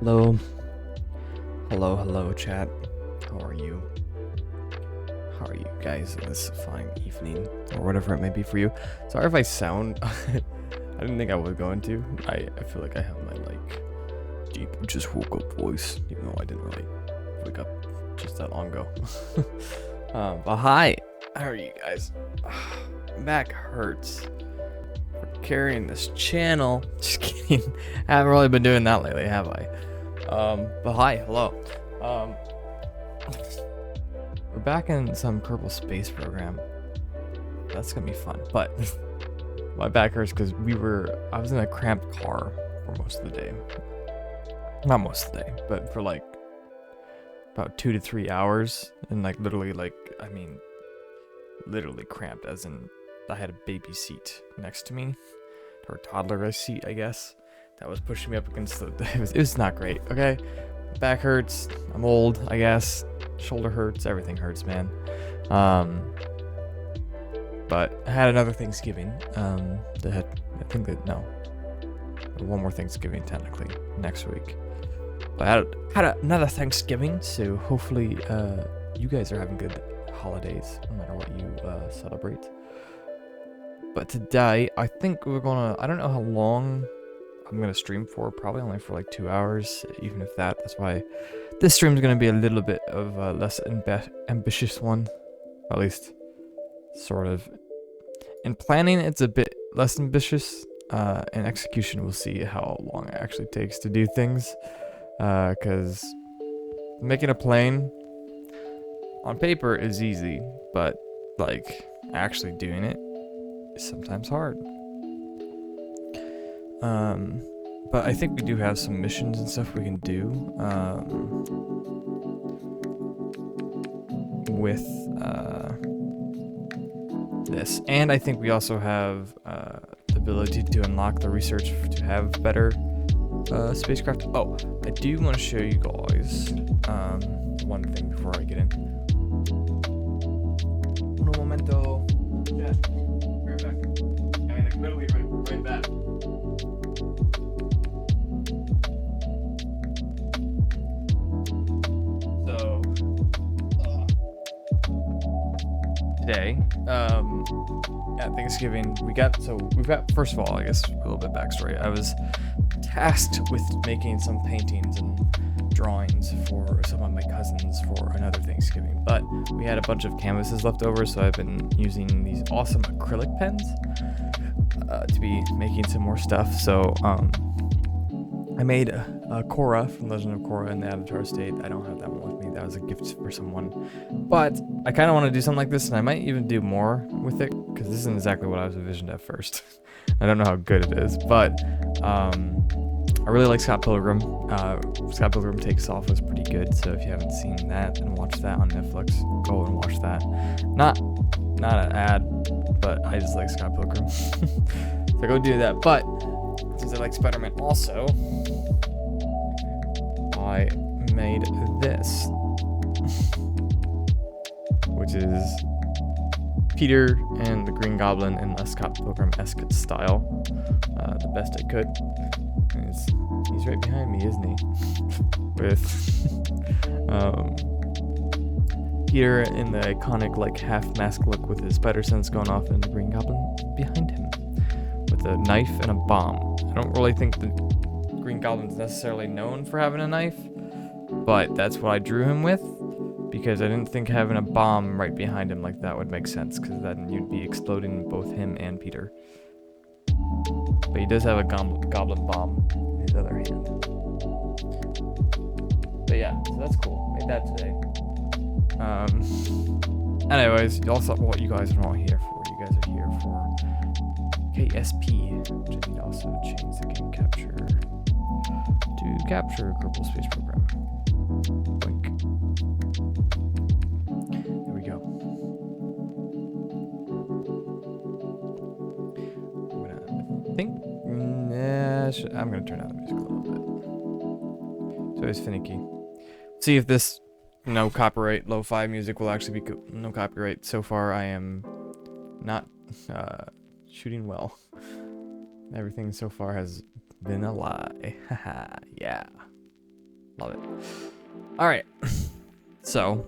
Hello, hello, chat. How are you? How are you guys this fine evening, or whatever it may be for you? Sorry if I sound. I didn't think I was going to. I feel like I have my deep, just woke up voice, even though I didn't really wake up just that long ago. But hi, how are you guys? Back hurts for carrying this channel. Just kidding. I haven't really been doing that lately, have I? But hi, hello. We're back in some Kerbal space program. That's gonna be fun. But my back hurts because I was in a cramped car for most of the day. Not most of the day, but for about 2 to 3 hours, and literally cramped, as in I had a baby seat next to me, or toddler seat, I guess, that was pushing me up against the. It was not great. Okay, back hurts. I'm old, I guess. Shoulder hurts. Everything hurts, man. But I had another Thanksgiving. One more Thanksgiving technically next week. But I had another Thanksgiving, so hopefully you guys are having good holidays, no matter what you celebrate. But today, I think we're gonna. I don't know how long I'm gonna stream for. Probably only for like 2 hours, even if that. That's why this stream is gonna be a little bit of a less ambitious one, at least sort of. In planning, it's a bit less ambitious. In execution, we'll see how long it actually takes to do things. Because making a plane on paper is easy, but actually doing it is sometimes hard. But I think we do have some missions and stuff we can do with this, and I think we also have the ability to unlock the research to have better spacecraft. Oh, I do want to show you guys one thing before I get in. Un momento. Yeah, right back. Literally right back. So, today, at Thanksgiving, we've got, first of all, I guess, a little bit backstory. I was tasked with making some paintings and drawings for some of my cousins for another Thanksgiving, but we had a bunch of canvases left over, so I've been using these awesome acrylic pens to be making some more stuff. So I made a Korra from Legend of Korra in the Avatar state. I don't have that one with me. That was a gift for someone, but I kind of want to do something like this, and I might even do more with it, because this isn't exactly what I was envisioned at first. I don't know how good it is, but I really like Scott Pilgrim. Scott Pilgrim Takes Off was pretty good, so if you haven't seen that and watched that on Netflix, go and watch that. Not an ad, but I just like Scott Pilgrim. So go do that. But since I like Spider-Man also, I made this, which is Peter and the Green Goblin in a Scott Pilgrim-esque style. The best I could. He's right behind me, isn't he? With Peter in the iconic half mask look with his spider sense going off, and the Green Goblin behind him with a knife and a bomb. I don't really think the Green Goblin's necessarily known for having a knife, but that's what I drew him with, because I didn't think having a bomb right behind him like that would make sense, because then you'd be exploding both him and Peter. But he does have a goblin bomb in his other hand. But yeah, so that's cool. Made that today. Anyways, also what you guys are not here for. You guys are here for KSP, which I need also change the game capture to capture Kerbal Space Program. Blink. There we go. I'm gonna turn down the music a little bit, so it's finicky. See if this no copyright lo-fi music will actually be no copyright. So far, I am not shooting well. Everything so far has been a lie. Haha, yeah. Love it. All right. So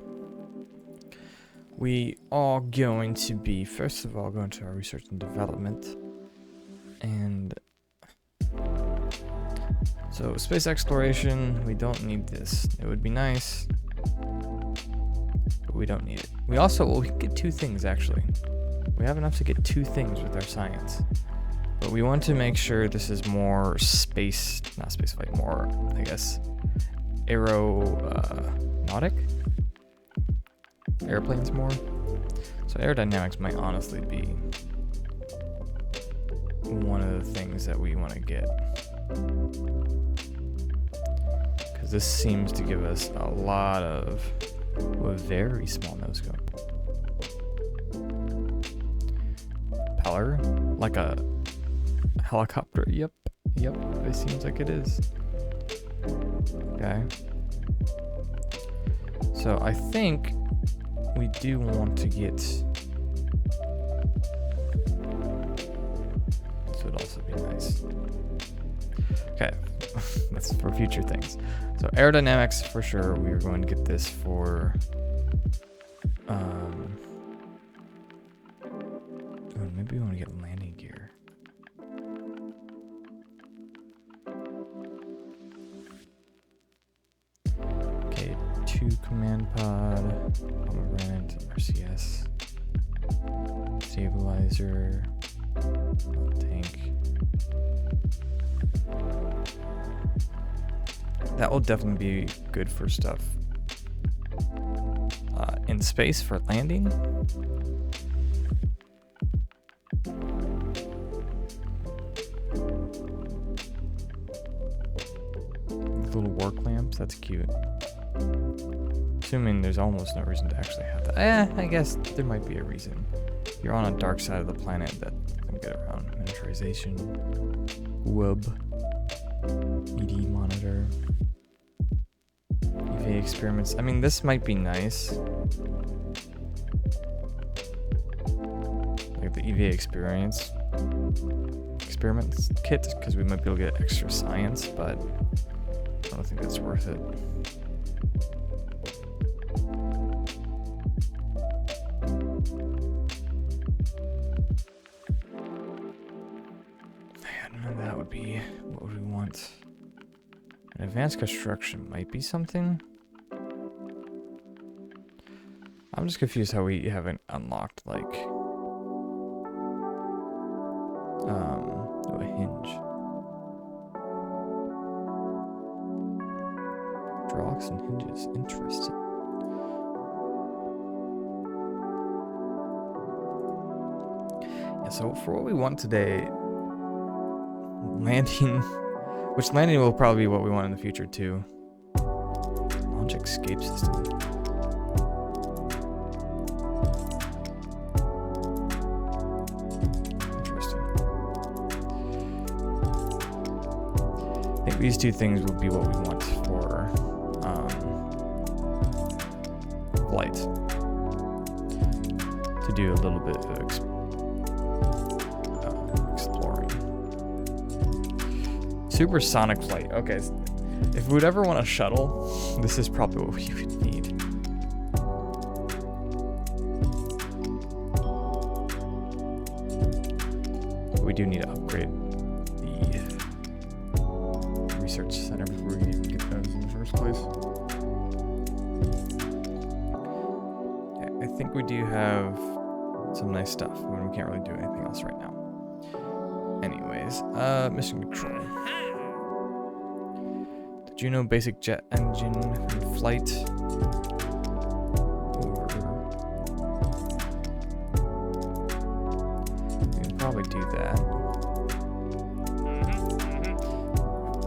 we are going to be, first of all, going to our research and development. And so space exploration, we don't need this. It would be nice, but we don't need it. We also, well, we can get 2 things actually. We have enough to get 2 things with our science. But we want to make sure this is more not space flight, more, I guess, aeronautic? Airplanes more. So aerodynamics might honestly be one of the things that we want to get. Because this seems to give us a lot of a very small nose scope. Propeller? Like a helicopter? Yep, it seems like it is. Okay. So I think we do want to get... This would also be nice. Okay, that's for future things. So aerodynamics for sure. We are going to get this for... maybe we want to get landing gear. Okay, 2 command pod, pomegranate, RCS, stabilizer, tank. That will definitely be good for stuff in space for landing. Little work lamps, that's cute. Assuming there's almost no reason to actually have that. I guess there might be a reason. You're on a dark side of the planet that can get around. Miniaturization, web, ED monitor, EVA experiments. I mean, this might be nice. Like the EVA experiments kit, because we might be able to get extra science, but I don't think that's worth it. Man, that would be, what would we want? An advanced construction might be something. I'm just confused how we haven't unlocked, like, a hinge. Drawlocks and hinges, interesting. Yeah, so for what we want today, landing, which landing will probably be what we want in the future too. Launch escape system. Interesting. I think these 2 things will be what we want for flight. To do a little bit of exploring. Supersonic flight. Okay, if we would ever want a shuttle, this is probably what we would need. But we do need to upgrade the research center before we even get those in the first place. Okay, I think we do have some nice stuff. I mean, we can't really do anything else right now. Anyways, mission control. Juno basic jet engine in flight. We can probably do that.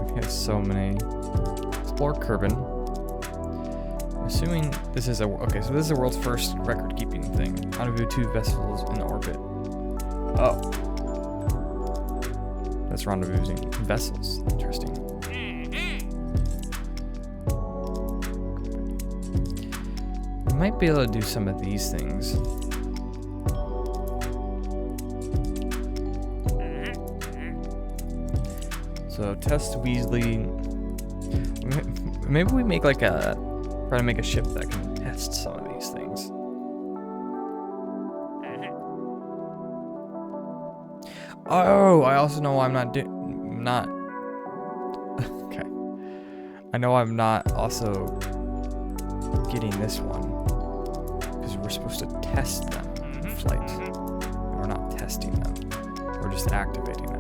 We have so many. Explore Kerbin. I'm assuming this is okay, so this is the world's first record-keeping thing. Rendezvous 2 vessels in orbit. Oh. That's rendezvousing vessels. Interesting. Might be able to do some of these things. So test Weasley. Maybe we make like a, try to make a ship that can test some of these things. Oh, I also know I'm not okay. I know I'm not also getting this one because we're supposed to test them in flight. We're not testing them. We're just activating them.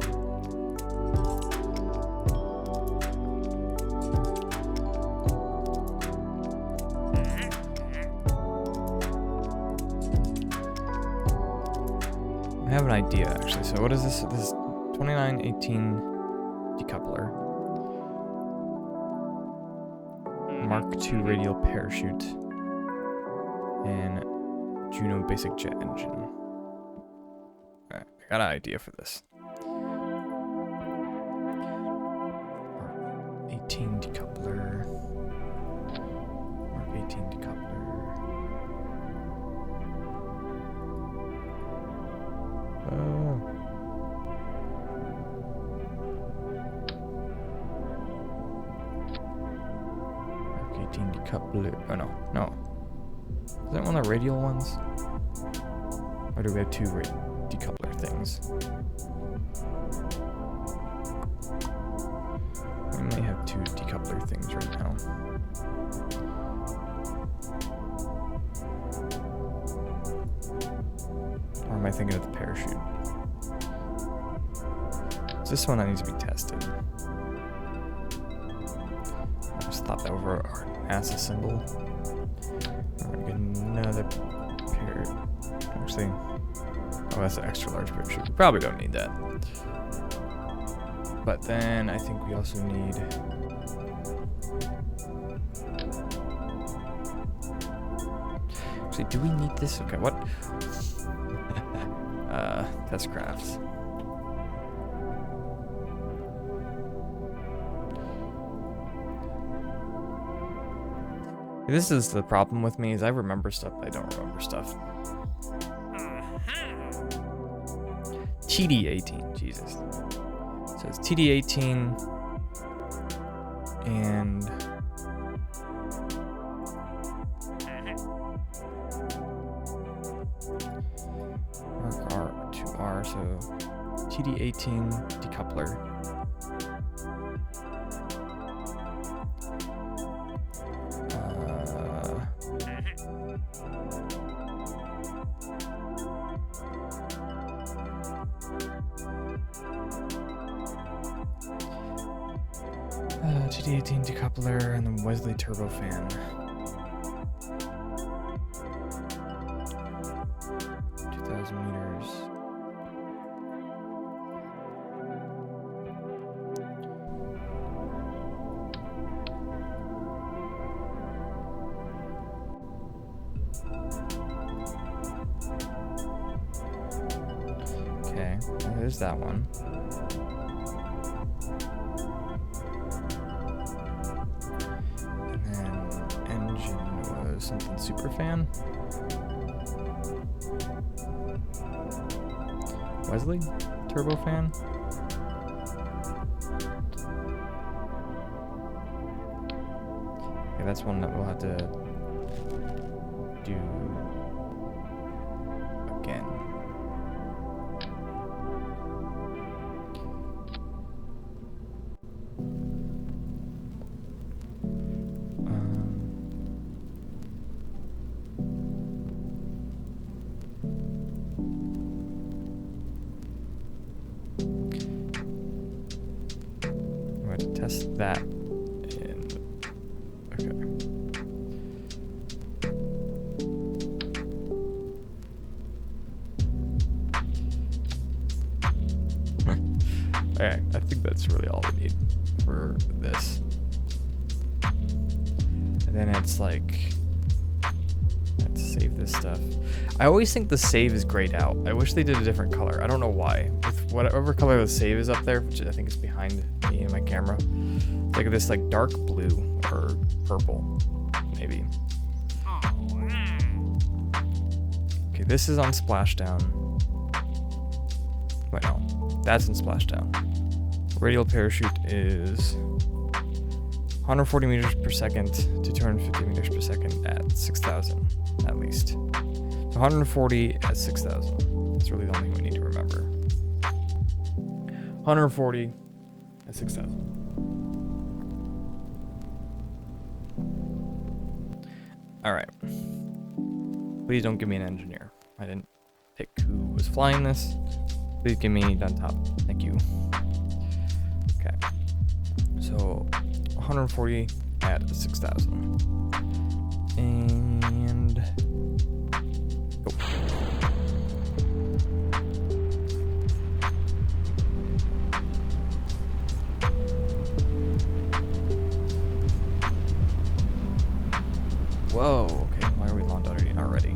I have an idea actually. So what is this? This is 2918 decoupler. Mark II radial parachute. And Juno basic jet engine. Alright, I got an idea for this. Mark 18 decoupler. Mark 18 decoupler. Mark 18 decoupler. Oh no. Is that one of the radial ones? Or do we have two decoupler things? We may have two decoupler things right now. Or am I thinking of the parachute? It's this one that needs to be tested. I just thought that over our NASA symbol. We're gonna get another pair. Actually, oh, that's an extra large parachute. We probably don't need that. But then I think we also need. Actually, do we need this? Okay, what? Test crafts. This is the problem with me, is I remember stuff, but I don't remember stuff. TD18, Jesus. So it's TD18 and R2R, so TD18 decoupler. TD18 decoupler and then Wesley turbofan. Meters. Okay, well, there's that one. And then engine was something superfan. Wesley turbofan. Okay, that's one that we'll have to do again. Test that in. Okay. Alright, I think that's really all we need for this. And then it's like, let's save this stuff. I always think the save is grayed out. I wish they did a different color. I don't know why. With whatever color the save is up there, which I think is behind me in my camera. Look at this, like dark blue or purple, maybe. Okay, this is on splashdown. Wait, no, that's in splashdown. Radial parachute is 140 meters per second to 250 meters per second at 6,000 at least. So 140 at 6,000. That's really the only thing we need to remember. 140 at 6,000. All right. Please don't give me an engineer. I didn't pick who was flying this. Please give me on top. Thank you. Okay. So 140 at 6,000. And go. Whoa, okay, why are we launch already?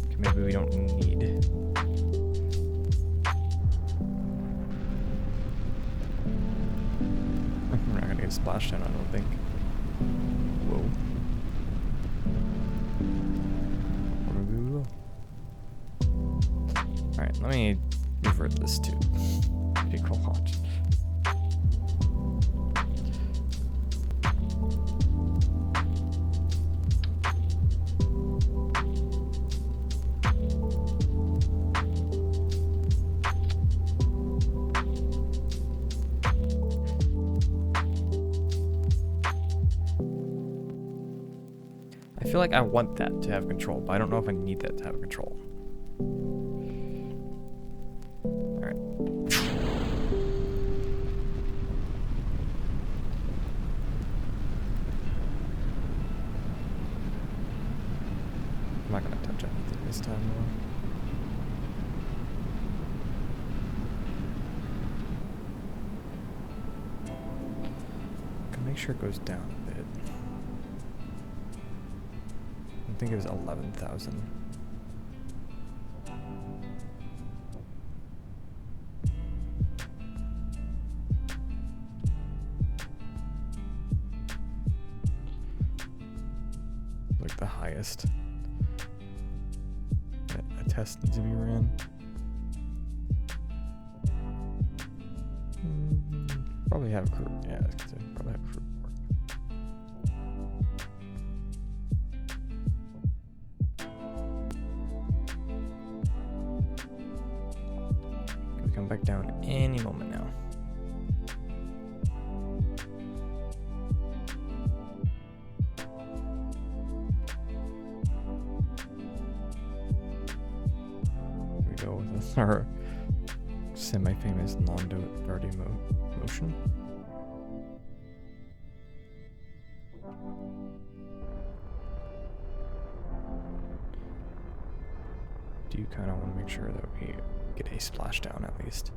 Okay, maybe we don't need. We're not gonna get splashed down, I don't think. Whoa. Alright, let me revert this to vehicle launch. I feel like I want that to have control, but I don't know if I need that to have control. Alright. I'm not gonna touch anything this time though. Can make sure it goes down a bit. I think it was 11,000. Like the highest. A test needs to be ran. Probably have crew. Yeah, probably have crew. Come back down any moment now. Here we go with our semi-famous non-darting motion. Do you kind of want to make sure that we get a splashdown at least?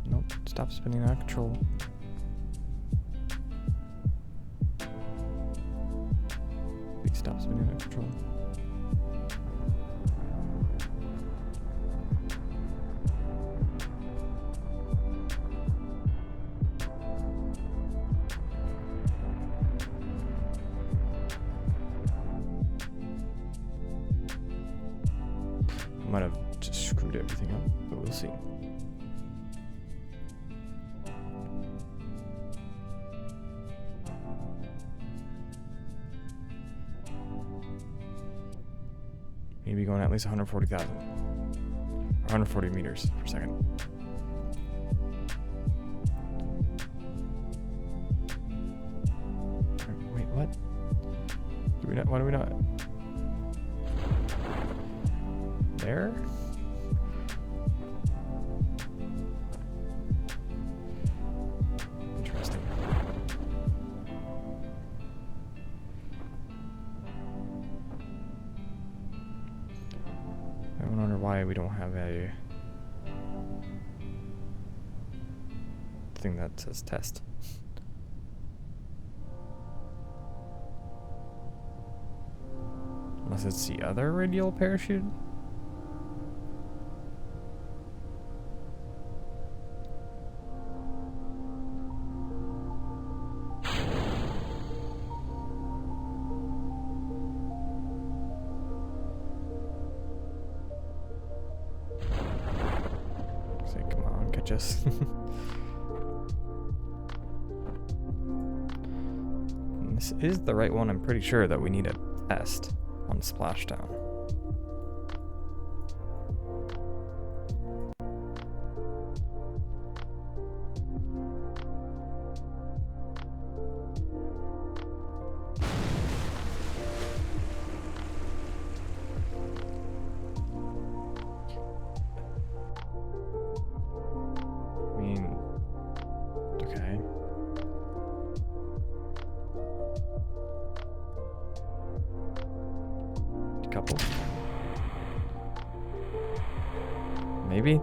Nope, stop spinning out of control. Please stop spinning out of control. I might have just screwed everything up, but we'll see. Maybe going at least 140,000. Or 140 meters per second. Wait, what? Do we not? Why do we not? There? Interesting. I wonder why we don't have a thing that says test. Unless it's the other radial parachute. Say, come on, catch us. This is the right one. I'm pretty sure that we need a test on splashdown. I mean, okay. Couple. Maybe.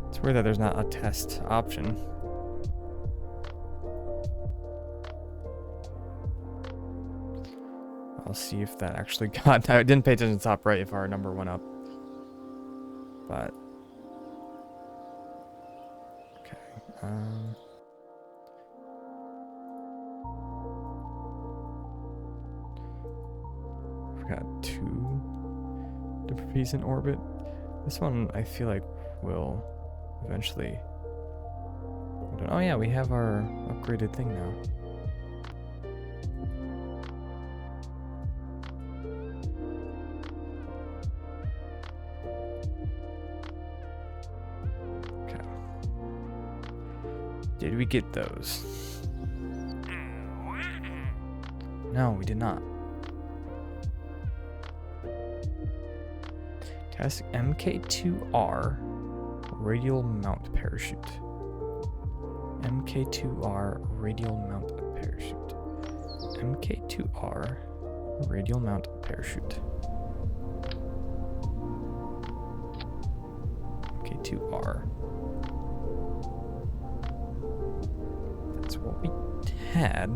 It's weird that there's not a test option. I'll see if that actually got. I didn't pay attention to the top right if our number went up. But okay. We've got 2 debris in orbit. This one I feel like will eventually. Oh yeah, we have our upgraded thing now. Okay. Did we get those? No, we did not. Test MK2R radial mount parachute. MK2R radial mount parachute. MK2R radial mount parachute. MK2R. That's what we had.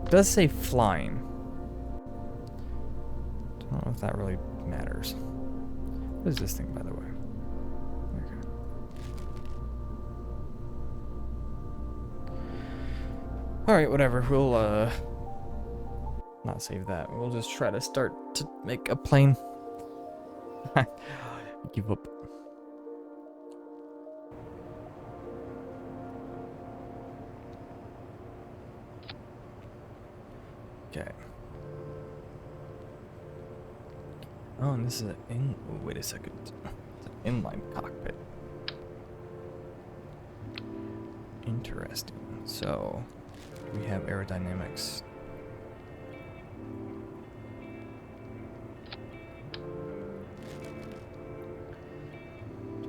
It does say flying. I don't know if that really matters. What is this thing, by the way? Okay. Alright, whatever. We'll, not save that. We'll just try to start to make a plane. Give up. Okay. Oh, and this is an wait a second. It's an inline cockpit. Interesting. So we have aerodynamics.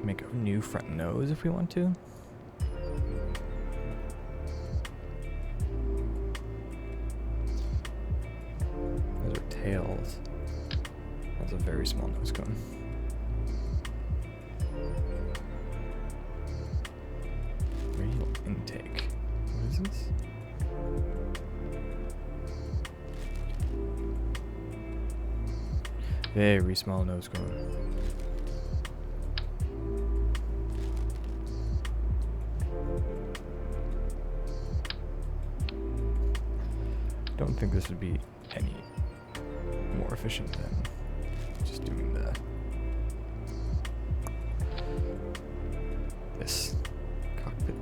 Make a new front nose if we want to. Those are tails. That's a very small nose cone. Radial intake. What is this? Very small nose cone. Don't think this would be any more efficient than just doing this cockpit.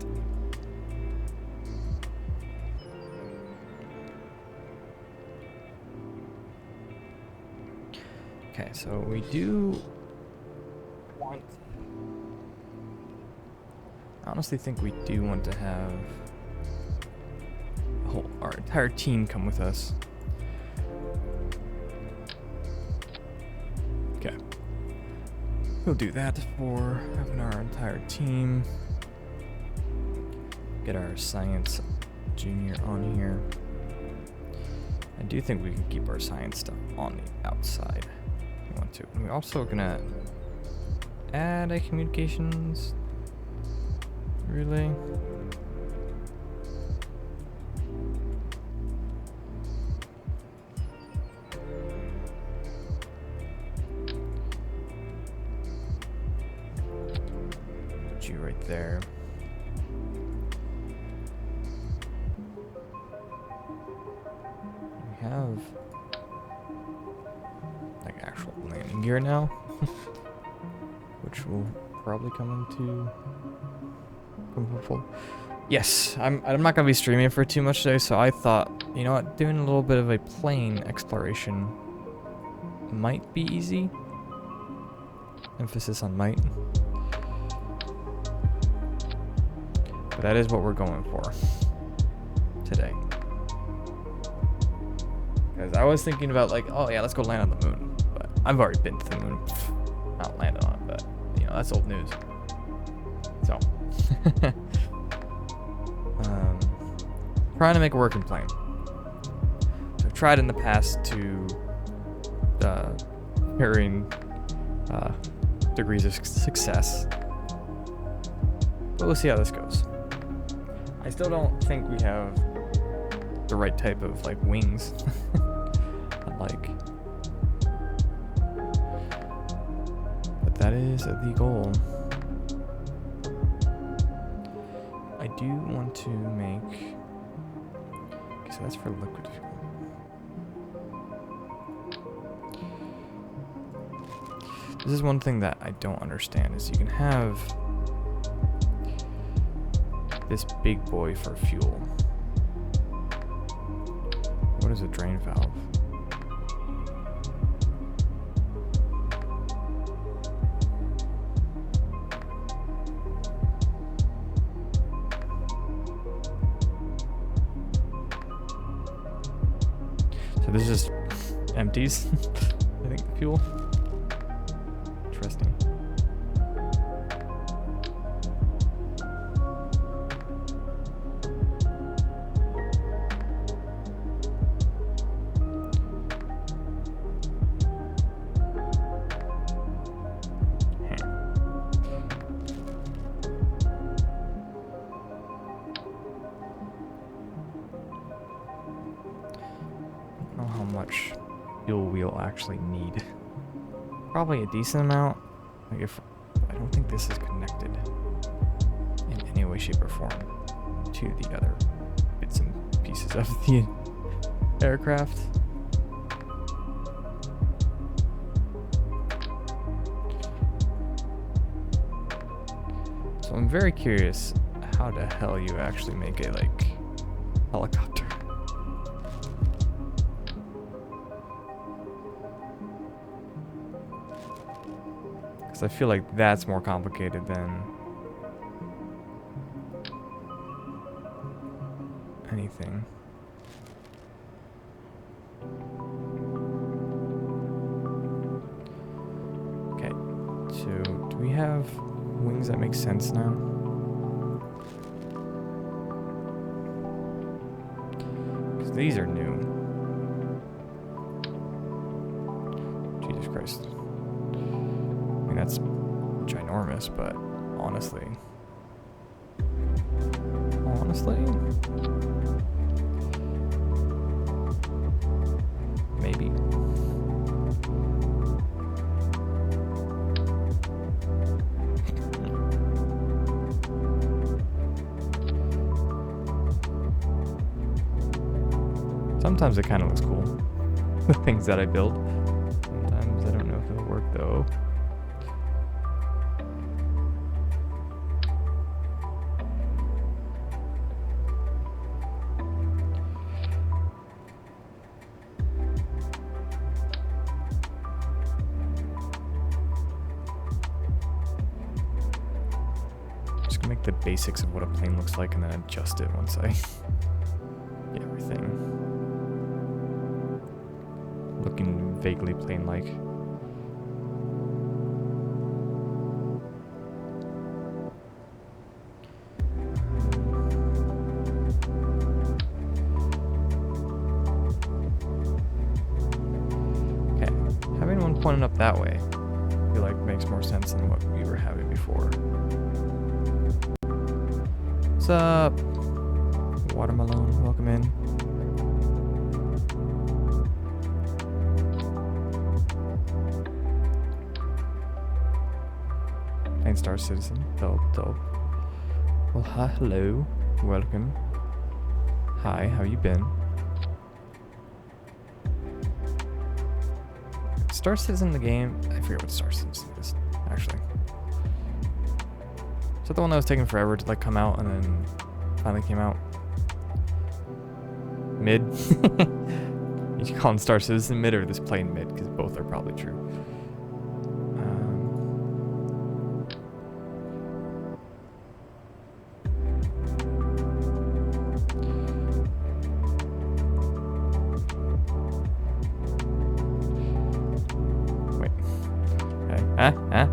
Okay, so we do want. I honestly think we do want to have our entire team come with us. Okay. We'll do that for having our entire team. Get our science junior on here. I do think we can keep our science stuff on the outside if we want to. We're also gonna add a communications Really? Put you right there. We have like actual landing gear now, which will probably come helpful. Yes, I'm not gonna be streaming for too much today, so I thought, you know what, doing a little bit of a plane exploration might be easy. Emphasis on might. But that is what we're going for today. Because I was thinking about like, oh yeah, let's go land on the moon. But I've already been to the moon. Not landed on it, but you know, that's old news. So trying to make a working plane. So I've tried in the past to varying degrees of success. But we'll see how this goes. I still don't think we have the right type of like wings. Like, but that is the goal. I do want to make, okay, so that's for liquid fuel. This is one thing that I don't understand is you can have this big boy for fuel. What is a drain valve? So this just empties, I think, fuel. Interesting. Much fuel we'll actually need. Probably a decent amount. Like if I don't think this is connected in any way, shape, or form to the other bits and pieces of the aircraft. So I'm very curious how the hell you actually make a like helicopter. I feel like that's more complicated than anything. Okay, so do we have wings that make sense now? Because these are new. Jesus Christ. That's ginormous, but honestly, maybe. Sometimes it kind of looks cool, the things that I build. Sometimes I don't know if it'll work though. Make the basics of what a plane looks like and then adjust it once I get everything looking vaguely plane-like. Okay, having one pointed up that way, I feel like makes more sense than what we were having before. What's up? Watermelon, welcome in. Plain Star Citizen, dope, dope. Well, hi, hello, welcome. Hi, how you been? Star Citizen the game? I forget what Star Citizen is, actually. Is that the one that was taking forever to like come out and then finally came out? Mid? You can call him Star Citizen mid or this plain mid, because both are probably true. Wait. Okay.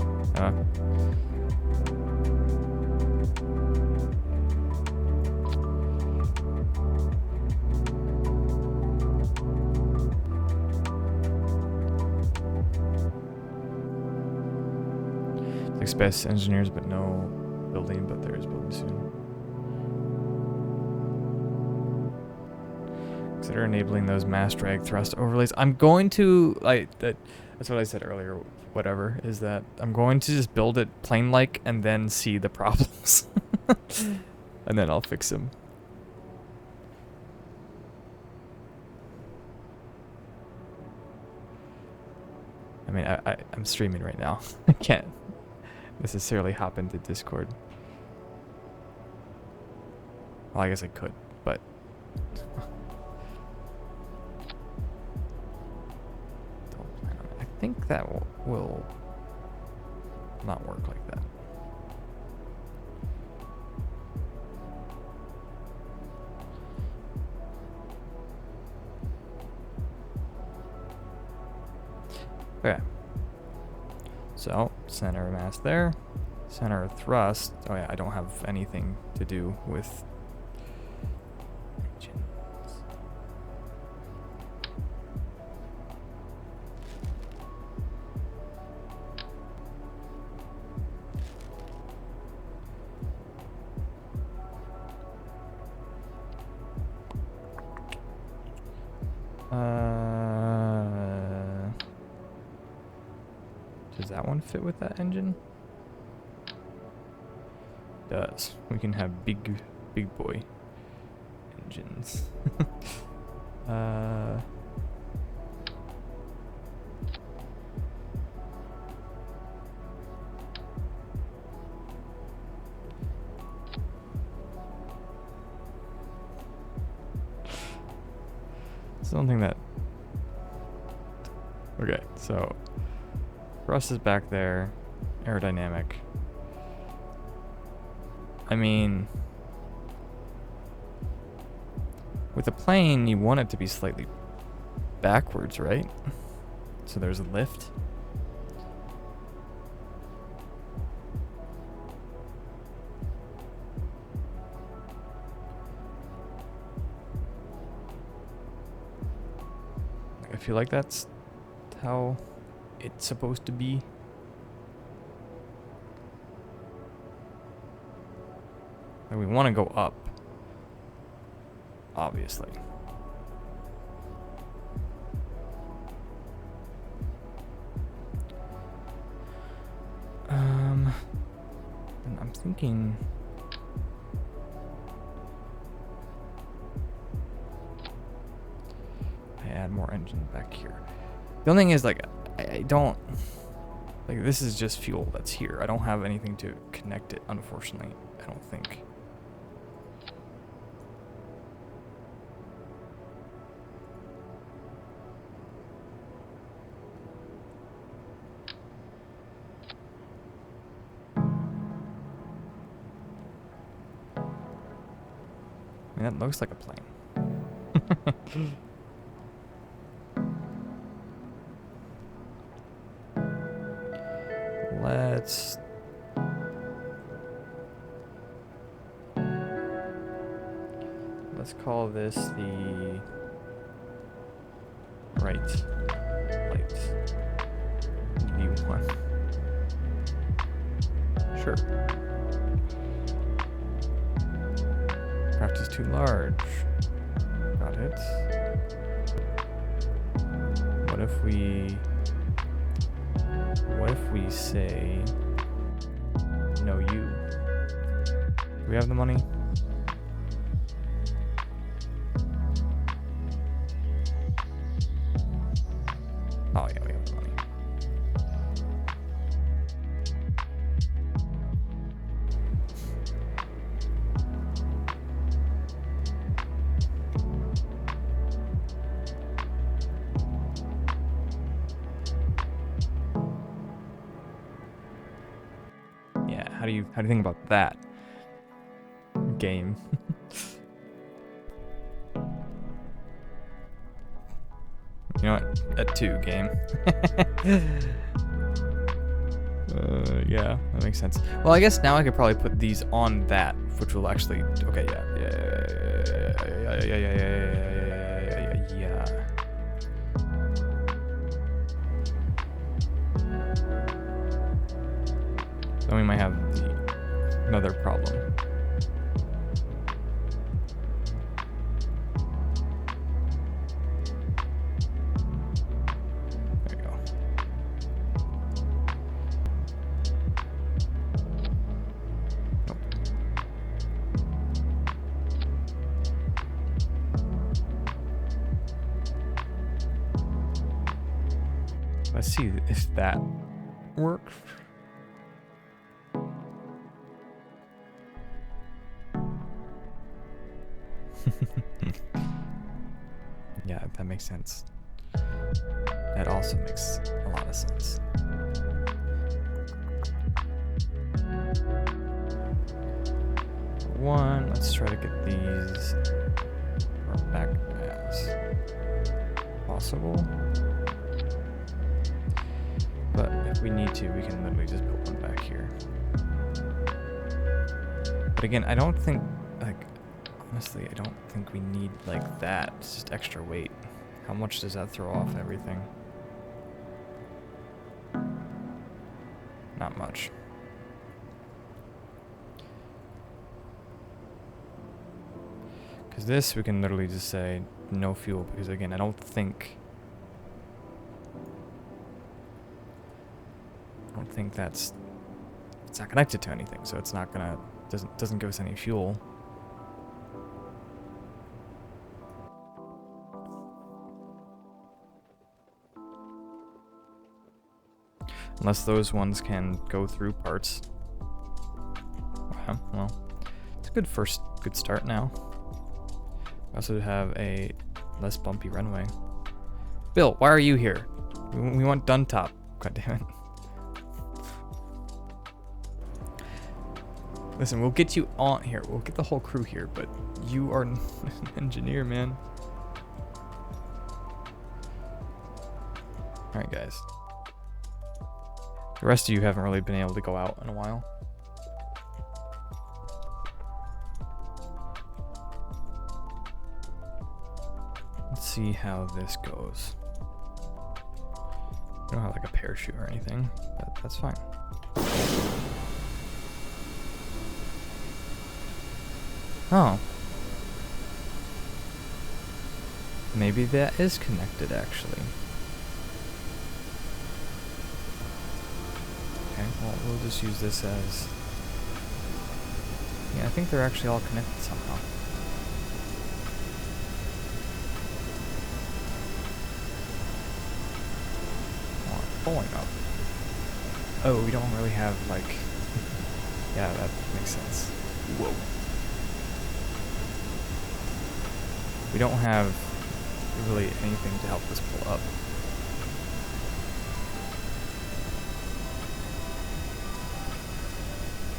Space engineers, but no building, but there is building soon. Consider enabling those mass drag thrust overlays. I'm going to, like, that's what I said earlier, whatever, is that I'm going to just build it plain-like and then see the problems. And then I'll fix them. I mean, I'm streaming right now. I can't necessarily hop into Discord. Well, I guess I could, but don't plan on it. I think that will not work like that. Okay. So, center of mass there. Center of thrust. Oh yeah, I don't have anything to do with engines. Does that one fit with that engine? Does. We can have big boy engines. Something that. Okay, so. Thrust is back there. Aerodynamic. I mean, with a plane, you want it to be slightly backwards, right? So there's a lift. I feel like that's how it's supposed to be. And we want to go up, obviously. And I'm thinking I add more engine back here. The only thing is, like, I don't, like, this is just fuel that's here. I don't have anything to connect it, unfortunately. I don't think. I mean, that looks like a plane. Let's call this the right light V1. Sure. aircraft is too large. Got it. What if we say no you? Do we have the money? Oh yeah, we have the money. Yeah, how do you think about that game? You know what? At 2 game. Yeah, that makes sense. Well, I guess now I could probably put these on that, which will actually. Okay, yeah. Then we might have another problem. Let's see if that works. Yeah, that makes sense. That also makes a lot of sense. One, let's try to get these back as possible. But if we need to, we can literally just build one back here. But again, I don't think, like, honestly, I don't think we need, like, that. It's just extra weight. How much does that throw off everything? Not much. Because this, we can literally just say no fuel. Because again, I don't think that's, it's not connected to anything, so it's not gonna, doesn't give us any fuel. Unless those ones can go through parts. Okay, well, it's a good start now. We also have a less bumpy runway. Bill, why are you here? We want done top. God damn it. Listen, we'll get you on here. We'll get the whole crew here, but you are an engineer, man. Alright, guys. The rest of you haven't really been able to go out in a while. Let's see how this goes. I don't have like a parachute or anything, but that's fine. Oh. Maybe that is connected, actually. Okay, well, we'll just use this as... Yeah, I think they're actually all connected somehow. Oh, pulling up. Oh, we don't really have, like... Yeah, that makes sense. Whoa. We don't have really anything to help us pull up.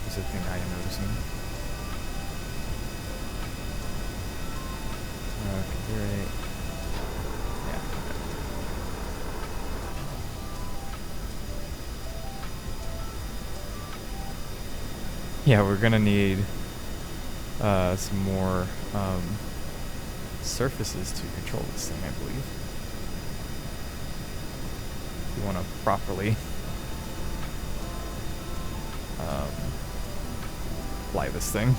Is the thing I am noticing. Okay, great. Yeah. Yeah, we're gonna need some more surfaces to control this thing, I believe. If you want to properly fly this thing.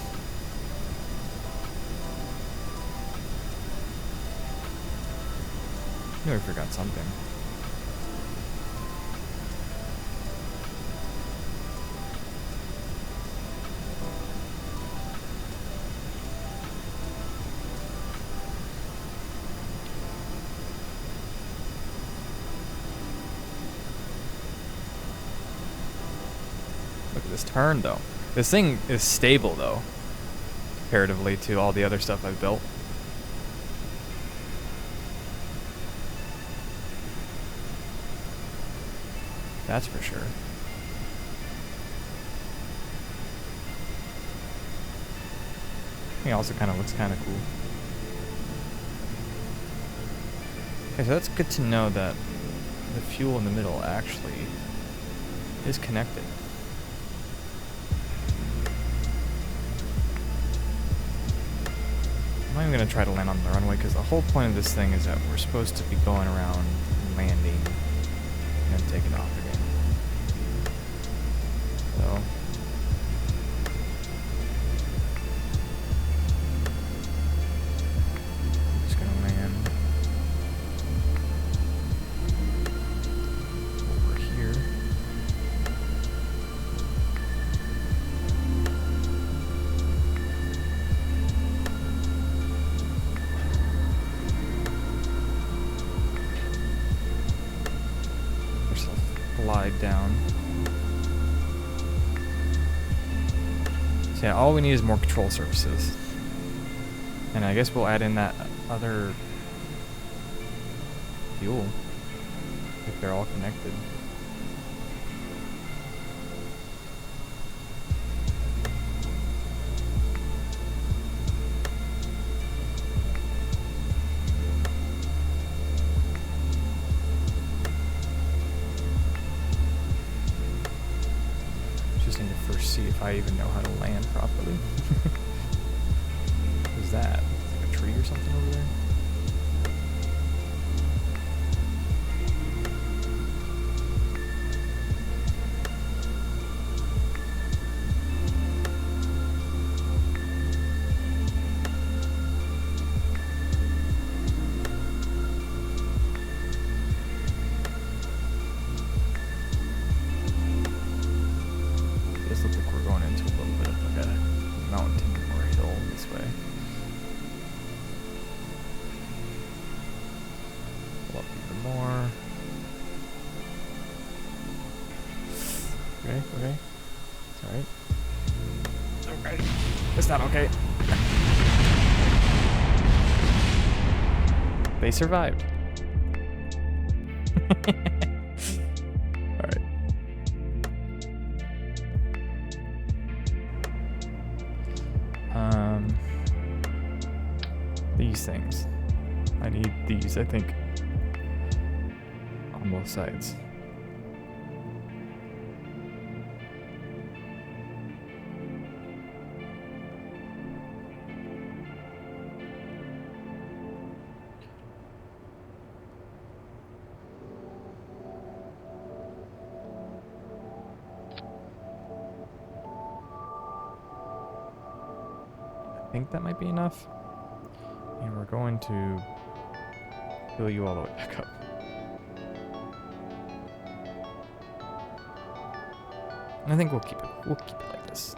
I knew I forgot something. Look at this turn, though. This thing is stable, though, comparatively to all the other stuff I've built. That's for sure. It also kind of looks kind of cool. Okay, so that's good to know that the fuel in the middle actually is connected. I'm not even going to try to land on the runway because the whole point of this thing is that we're supposed to be going around, landing, and then taking off again. So, I'm just going to land over here. Glide down. So yeah, all we need is more control surfaces. And I guess we'll add in that other fuel if they're all connected. See if I even know how to land properly. What's that? Like a tree or something over there? Looks like we're going into a little bit of like a mountain or a hill this way. Pull up even more. Okay, okay. It's alright. Okay. It's not okay. They survived. Alright. These things. I need these, I think, on both sides. I think that might be enough. And we're going to fill you all the way back up. And I think we'll keep it like this.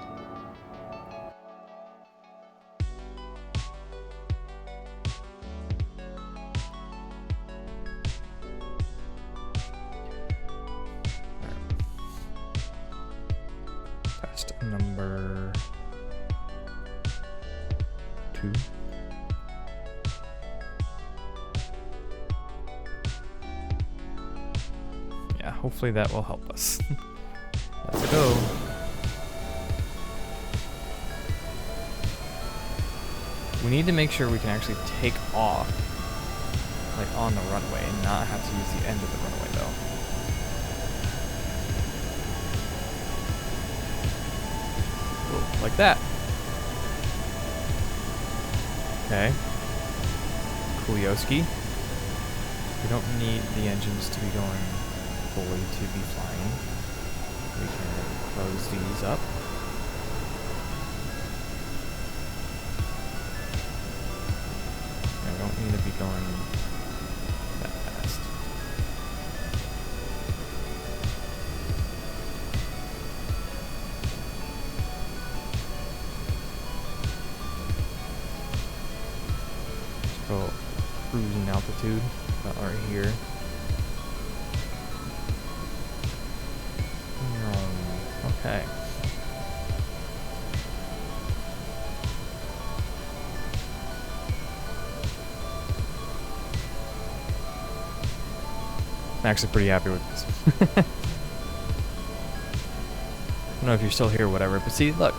Test number 2. Yeah, hopefully that will help us. Let's go. We need to make sure we can actually take off, like on the runway, and not have to use the end of the runway though. Whoa, like that. Okay. Coolioski. We don't need the engines to be going fully to be flying. We can close these up. I don't need to be going that fast. altitude, about right here. Okay. I'm actually pretty happy with this. I don't know if you're still here or whatever, but see, look.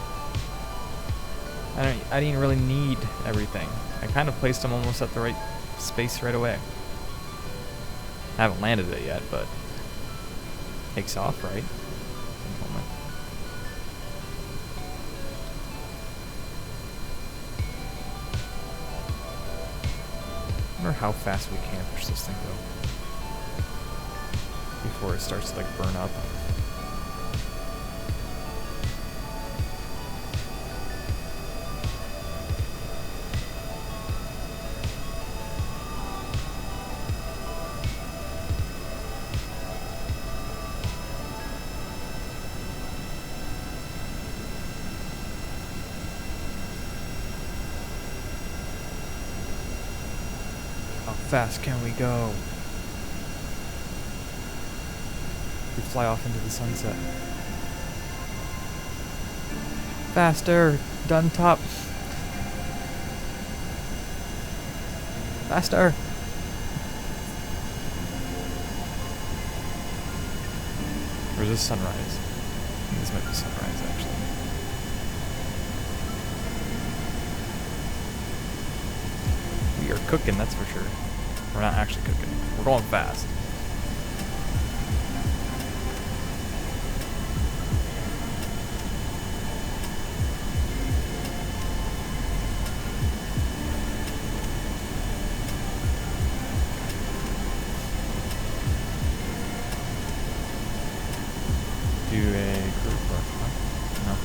I didn't really need everything. I kind of placed them almost at the right space right away. I haven't landed it yet, but takes off, right? One moment. I wonder how fast we can push this thing though, before it starts to like burn up. How fast can we go? We fly off into the sunset. Faster! Done top! Faster! Or is this sunrise? I think this might be sunrise, actually. We are cooking, that's for sure. We're not actually cooking. We're going fast. Do a group or no?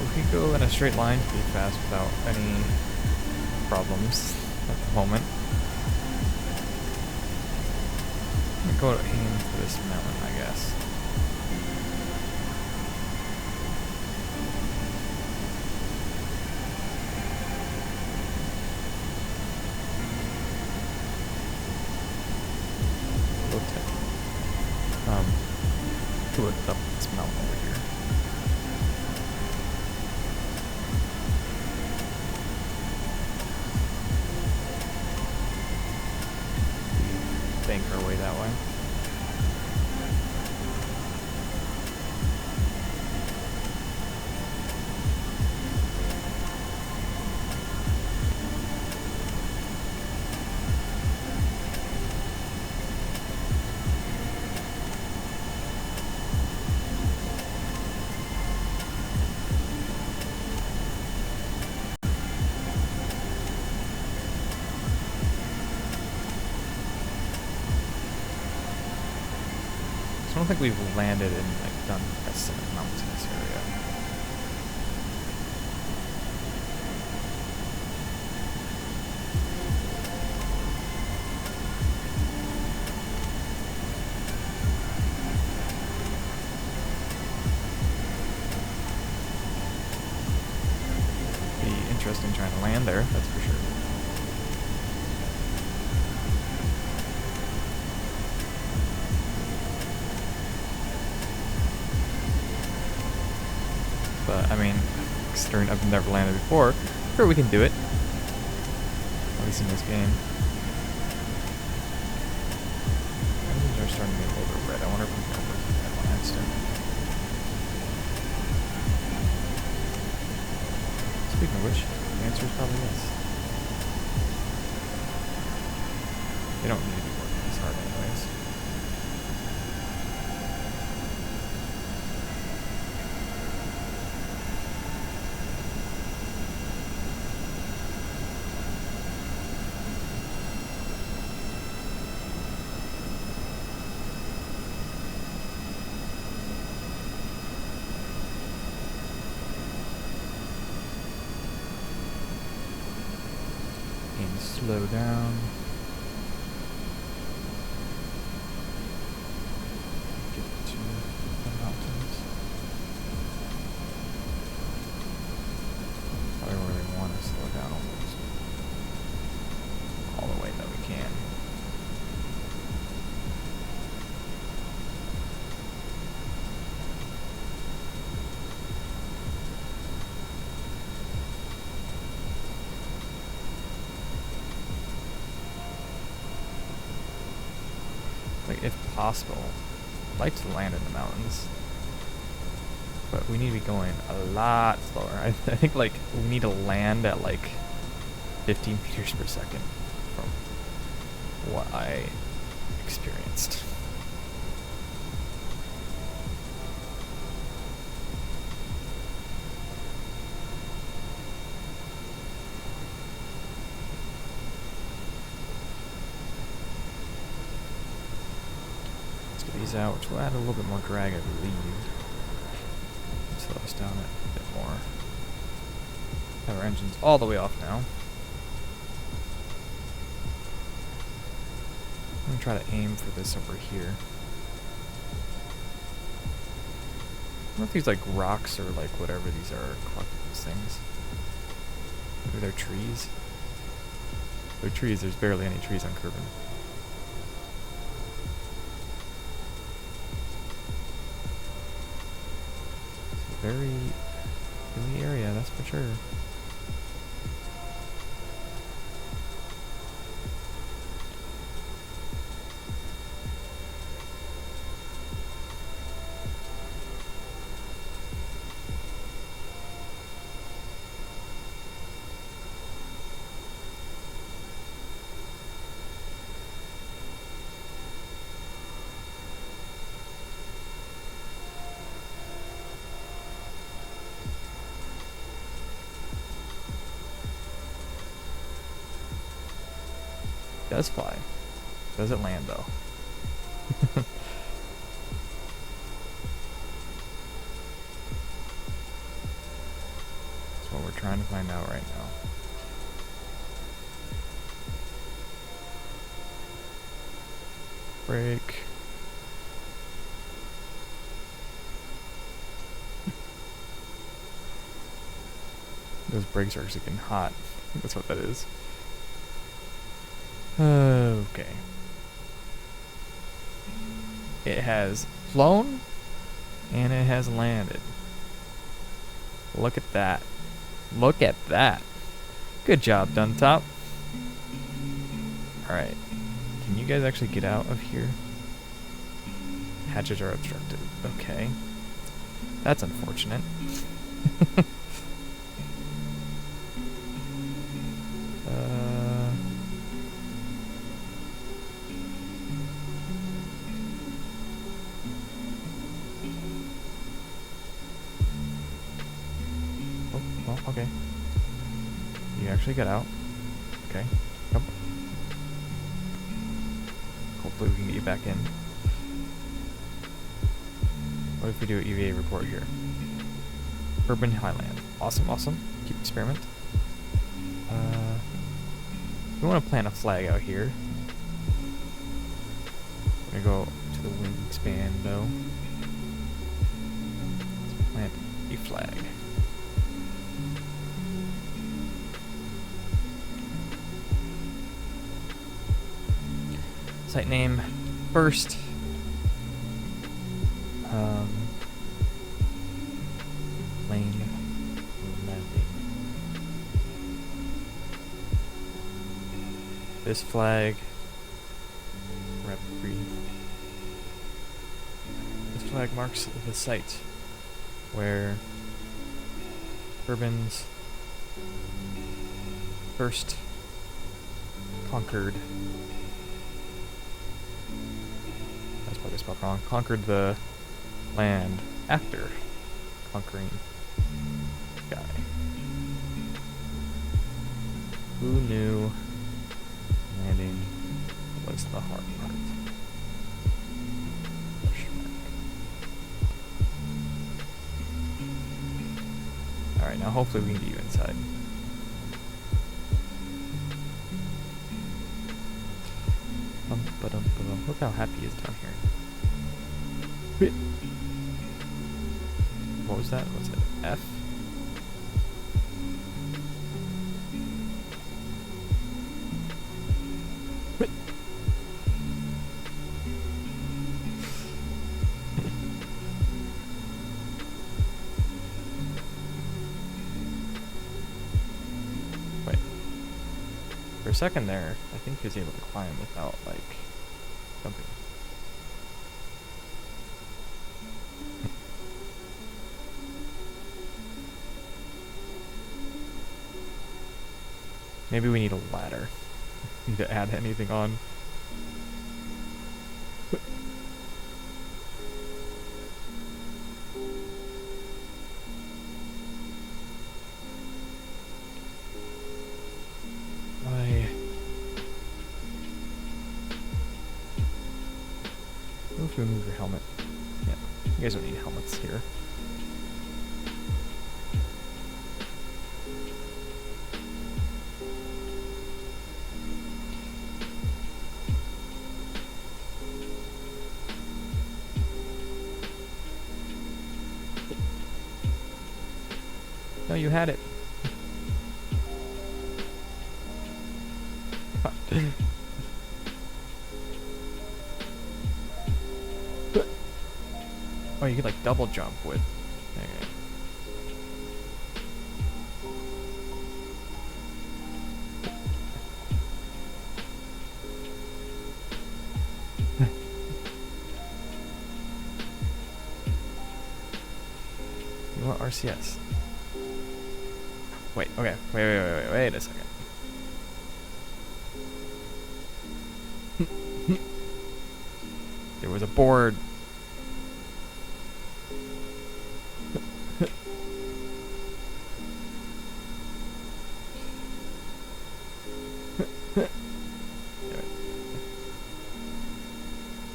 We can go in a straight line pretty fast without any problems at the moment. I'm gonna go aim for this mountain, I guess. To it up this mountain over here. We bank our way that way. I don't think we've landed and like done ascent mountainous area. Be interesting trying to land there, that's for sure. But, I mean, considering I've never landed before, sure we can do it. At least in this game. Engines are starting to get a little bit red. I wonder if we can overheat that one accident. Speaking of which, the answer is probably yes. They don't need to be working this hard anyways. Slow down. Get to the mountains. if possible. I'd like to land in the mountains. But we need to be going a lot slower. I think like we need to land at like 15 meters per second from what I experienced. Let's get these out, which will add a little bit more drag, I believe. Slow us down a bit more. Have our engines all the way off now. I'm gonna try to aim for this over here. I wonder if these like rocks or like whatever these are collectibles things. Maybe they're trees. They're trees, there's barely any trees on Kerbin. Very hilly area, that's for sure. Does fly. Does it land though? That's what we're trying to find out right now. Brake. Those brakes are actually getting hot. I think that's what that is. Okay. It has flown and it has landed. Look at that. Look at that. Good job, Duntop. Alright. Can you guys actually get out of here? Hatches are obstructed. Okay. That's unfortunate. Okay. You actually got out. Okay. Come. Hopefully we can get you back in. What if we do an EVA report here? Urban Highland. Awesome, awesome. Keep experiment. We want to plant a flag out here. We're gonna go to the wingspan though. Let's plant a flag. Site name first. Lane landing. This flag. Rep free. This flag marks the site where Kerbans first conquered. That's probably spelled wrong. Conquered the land after conquering Sky. Who knew landing was the hard part? Alright, now hopefully we can get you inside. Look how happy he is down here. What was that? What's it? F? Wait. For a second there, I think he was able to climb without, like, jumping. Maybe we need a ladder. Need to add anything on. Remove your helmet. Yeah, you guys don't need helmets here. No, you had it. Oh, you could like double jump with. Okay. You want RCS? Wait. Okay. Wait a second. There was a board.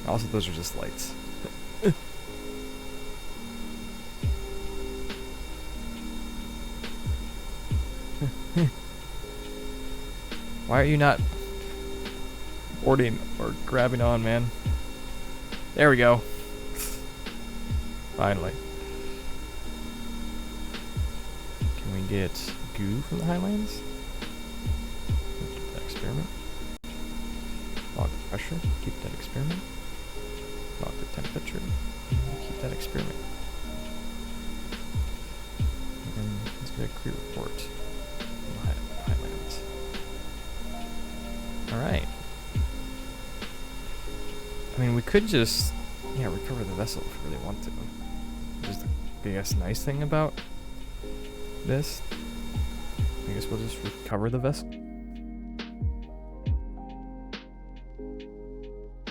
Also, those are just lights. Why are you not boarding or grabbing on, man? There we go. Finally. Can we get goo from the highlands? Keep that experiment. Log the pressure. Keep that experiment. Log the temperature. Keep that experiment. And let's get a crew report from the highlands. Alright. I mean, we could just, recover the vessel if we really want to. Which is the, I guess, nice thing about this. I guess we'll just recover the vessel.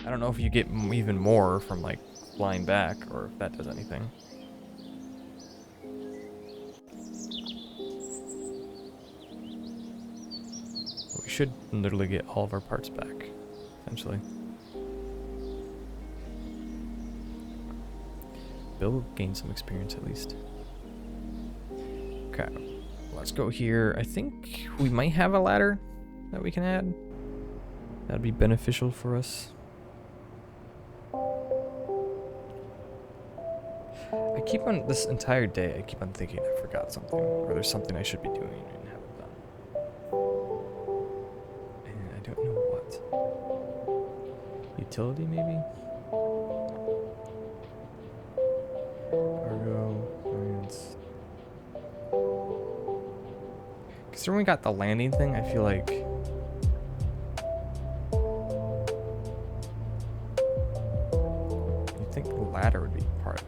I don't know if you get even more from, like, flying back, or if that does anything. We should literally get all of our parts back, essentially. Bill will gain some experience at least. Okay, let's go here. I think we might have a ladder that we can add. That'd be beneficial for us. I keep on, this entire day, I keep on thinking I forgot something, or there's something I should be doing and haven't done. And I don't know what. Utility, maybe? Cargo, science. Considering we got the landing thing, I feel like you'd think the ladder would be part of it.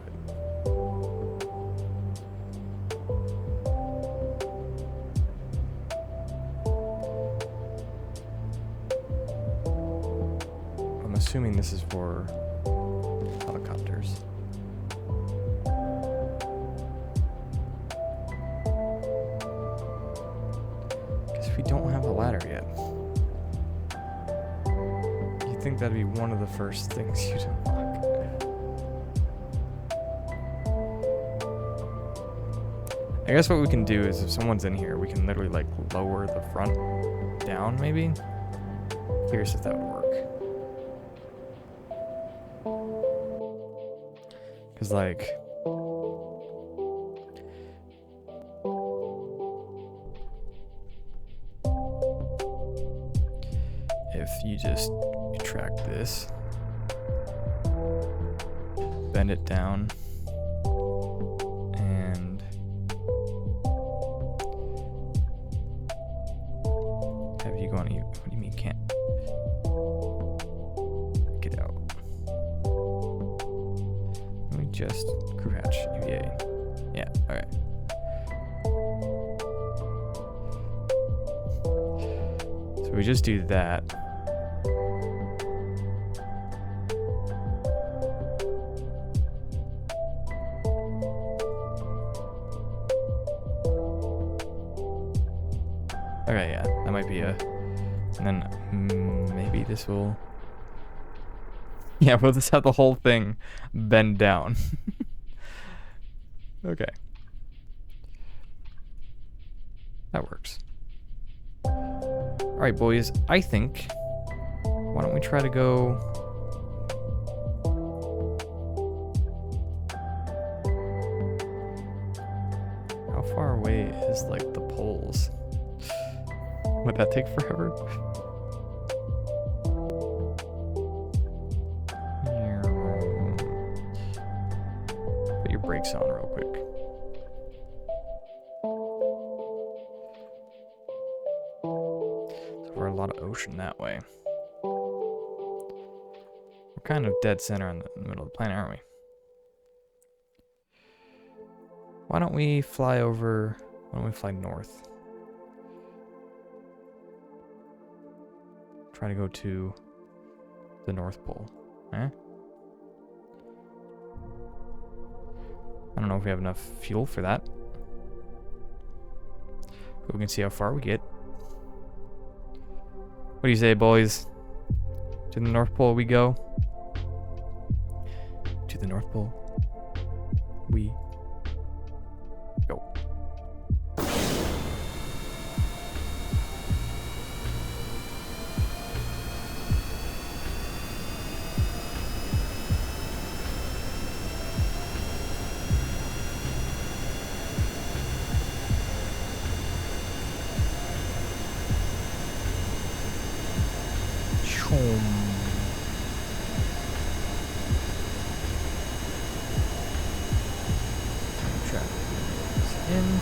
I'm assuming this is for helicopters. Because we don't have a ladder yet. You'd think that'd be one of the first things you'd unlock. I guess what we can do is if someone's in here, we can literally like lower the front down maybe. Curious if that would work. Cause like if you just retract this, bend it down, and have you go on, what do you mean can't? Get out. Let me just crew hatch, UVA. Yeah, alright. So we just do that. Okay, yeah, that might be a... And then maybe this will... Yeah, we'll just have the whole thing bend down. Okay. That works. Alright, boys, I think... Why don't we try to go... How far away is, like, the poles? Would that take forever? Put your brakes on real quick. So we're a lot of ocean that way. We're kind of dead center in the middle of the planet, aren't we? Why don't we fly over... Why don't we fly north? Try to go to the North Pole. Eh? I don't know if we have enough fuel for that. But we can see how far we get. What do you say, boys? To the North Pole we go? To the North Pole we go. In.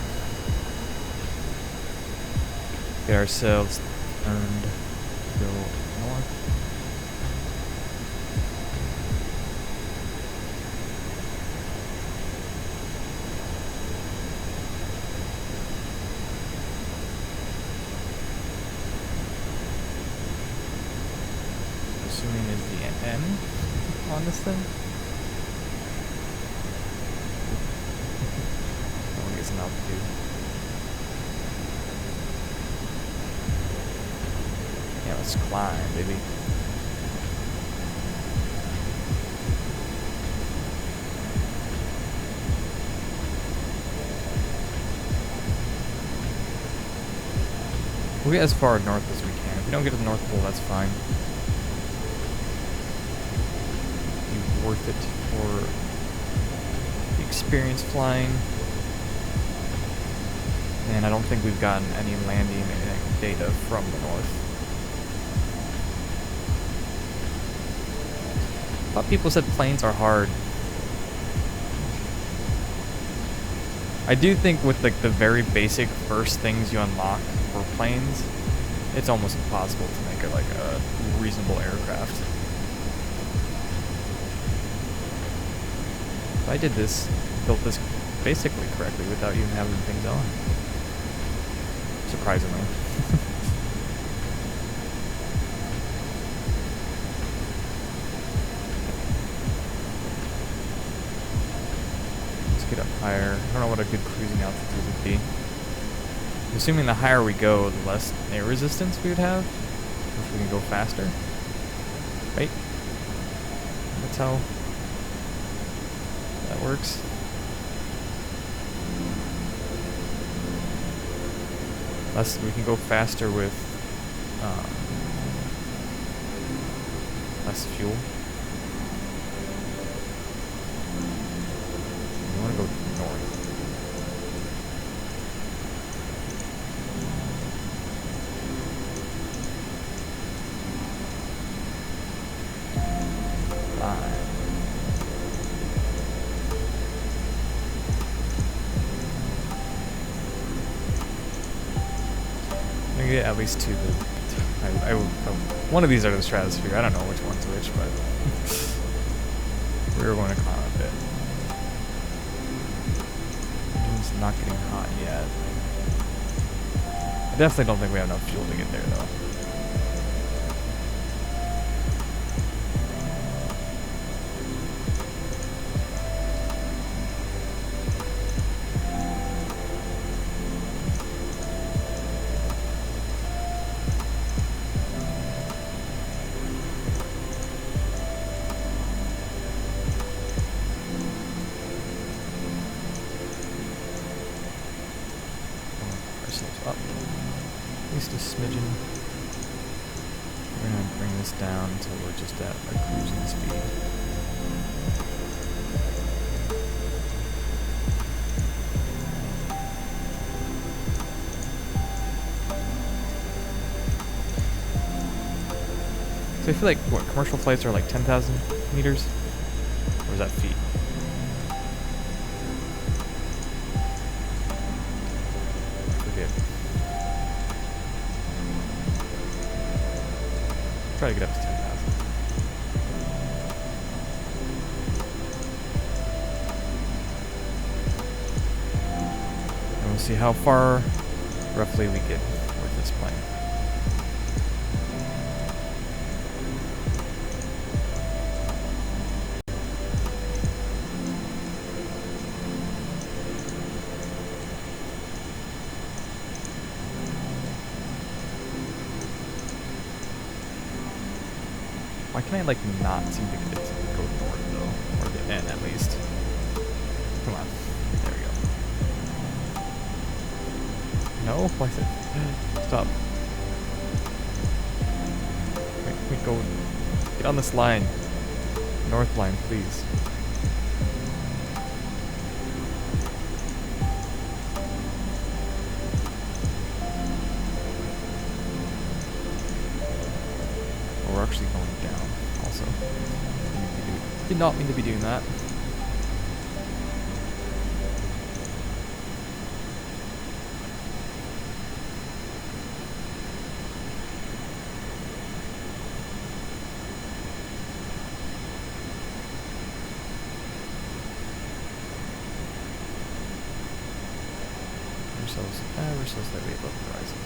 Get ourselves turned to go north. Assuming is the end on this thing. Some altitude. Yeah, let's climb, baby. We'll get as far north as we can. If we don't get to the North Pole, that's fine. It'll be worth it for the experience flying. And I don't think we've gotten any landing data from the north. I thought people said planes are hard. I do think with like the very basic first things you unlock for planes, it's almost impossible to make it like a reasonable aircraft. If I did this, built this basically correctly without even having things on. Surprisingly. Let's get up higher. I don't know what a good cruising altitude would be. I'm assuming the higher we go, the less air resistance we would have. If we can go faster. Right? That's how that works. Less, we can go faster with less fuel. We want to go north. Fine. Get at least two. One of these are the stratosphere. I don't know which one's which, but we're going to climb a bit. It's not getting hot yet. I definitely don't think we have enough fuel to get there, though. least a smidgen. We're gonna bring this down until we're just at a cruising speed. So I feel like, what, commercial flights are like 10,000 meters? Or is that feet? I forget. Try to get up to 10,000. And we'll see how far roughly we get with this plane. Why can I, like, not seem to get it to go north, though? Or the N, at least. Come on. There we go. No? Why is it? Stop. Make me go. Get on this line. North line, please. We're actually going down, also. Did not mean to be doing that. We're so slightly above the horizon.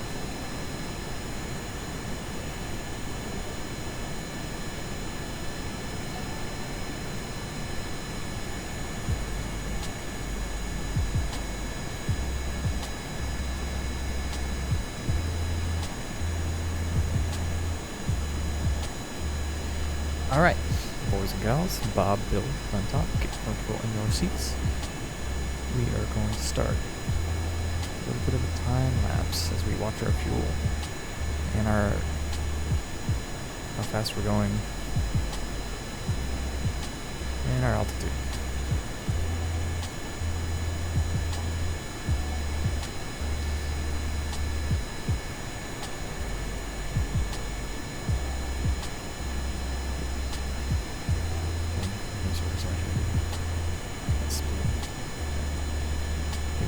Alright, boys and gals, Bob, Bill, on top, get comfortable in your seats. We are going to start a little bit of a time lapse as we watch our fuel and how fast we're going and our altitude.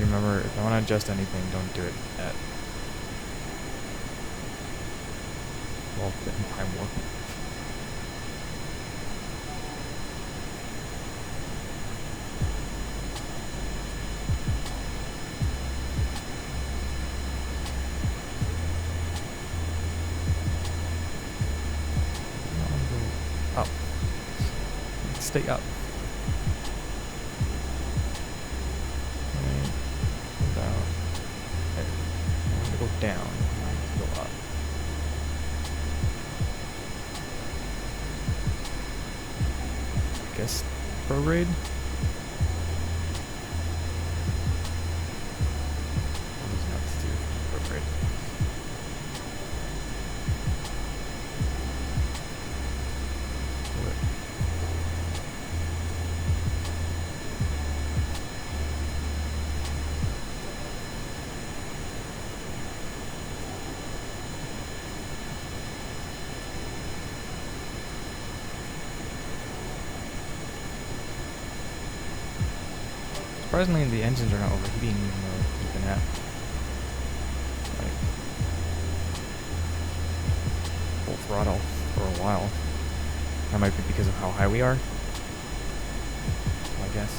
Remember, if I want to adjust anything, don't do it at, well, in time warp. Up. Stay up. Down, go up. I guess prograde. What does next do? Prograde. Surprisingly, the engines are not overheating even though we've been at like full throttle for a while. That might be because of how high we are, I guess.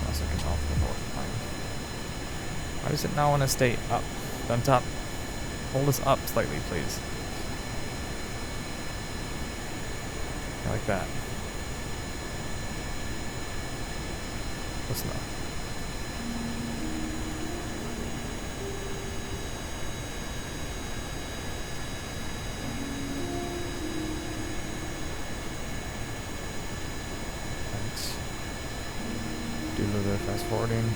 Also can off the north line. Why does it not want to stay up? On top. Hold us up slightly, please. Like that. Close enough. Thanks. do the fast forwarding.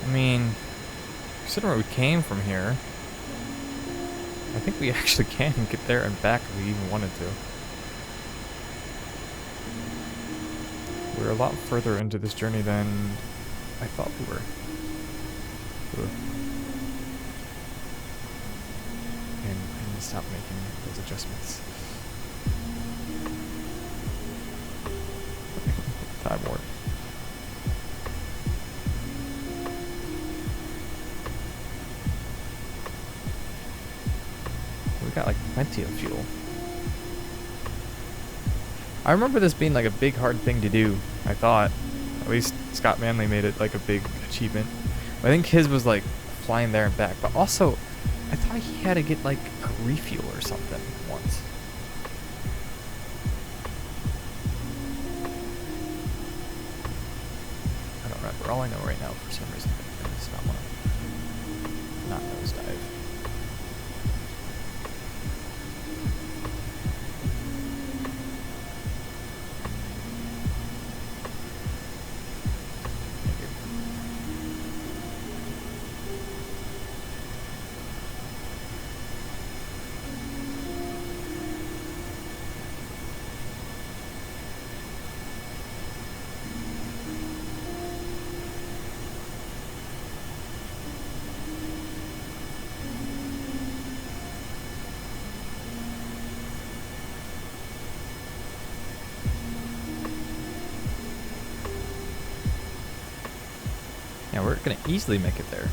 I mean, considering we came from here, I think we actually can get there and back if we even wanted to. We're a lot further into this journey than I thought we were. Ugh. And I need to stop making those adjustments. Time warp. We got like plenty of fuel. I remember this being like a big hard thing to do, I thought. At least Scott Manley made it like a big achievement. I think his was like flying there and back, but also I thought he had to get like a refuel or something once. I don't remember. All I know right now for some reason I just not want to not nosedive. Yeah, we're gonna easily make it there.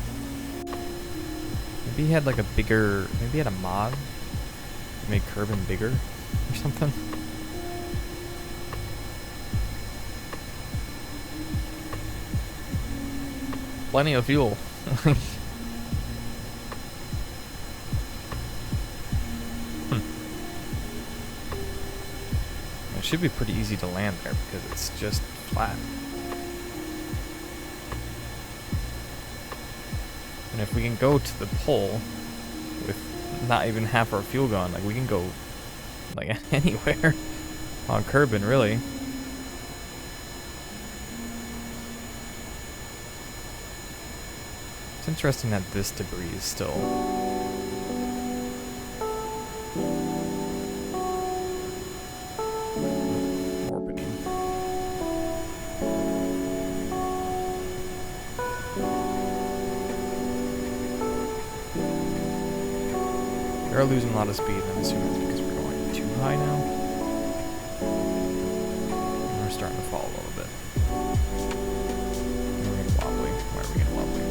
Maybe he had like a bigger, maybe he had a mod to make Kerbin bigger or something. Plenty of fuel. It should be pretty easy to land there because it's just flat. And if we can go to the pole with not even half our fuel gone, like we can go like anywhere on Kerbin, really. It's interesting that this debris is still orbiting. We are losing a lot of speed, and I'm assuming it's because we're going too high now. And we're starting to fall a little bit. And we're getting wobbly. Why are we getting wobbly?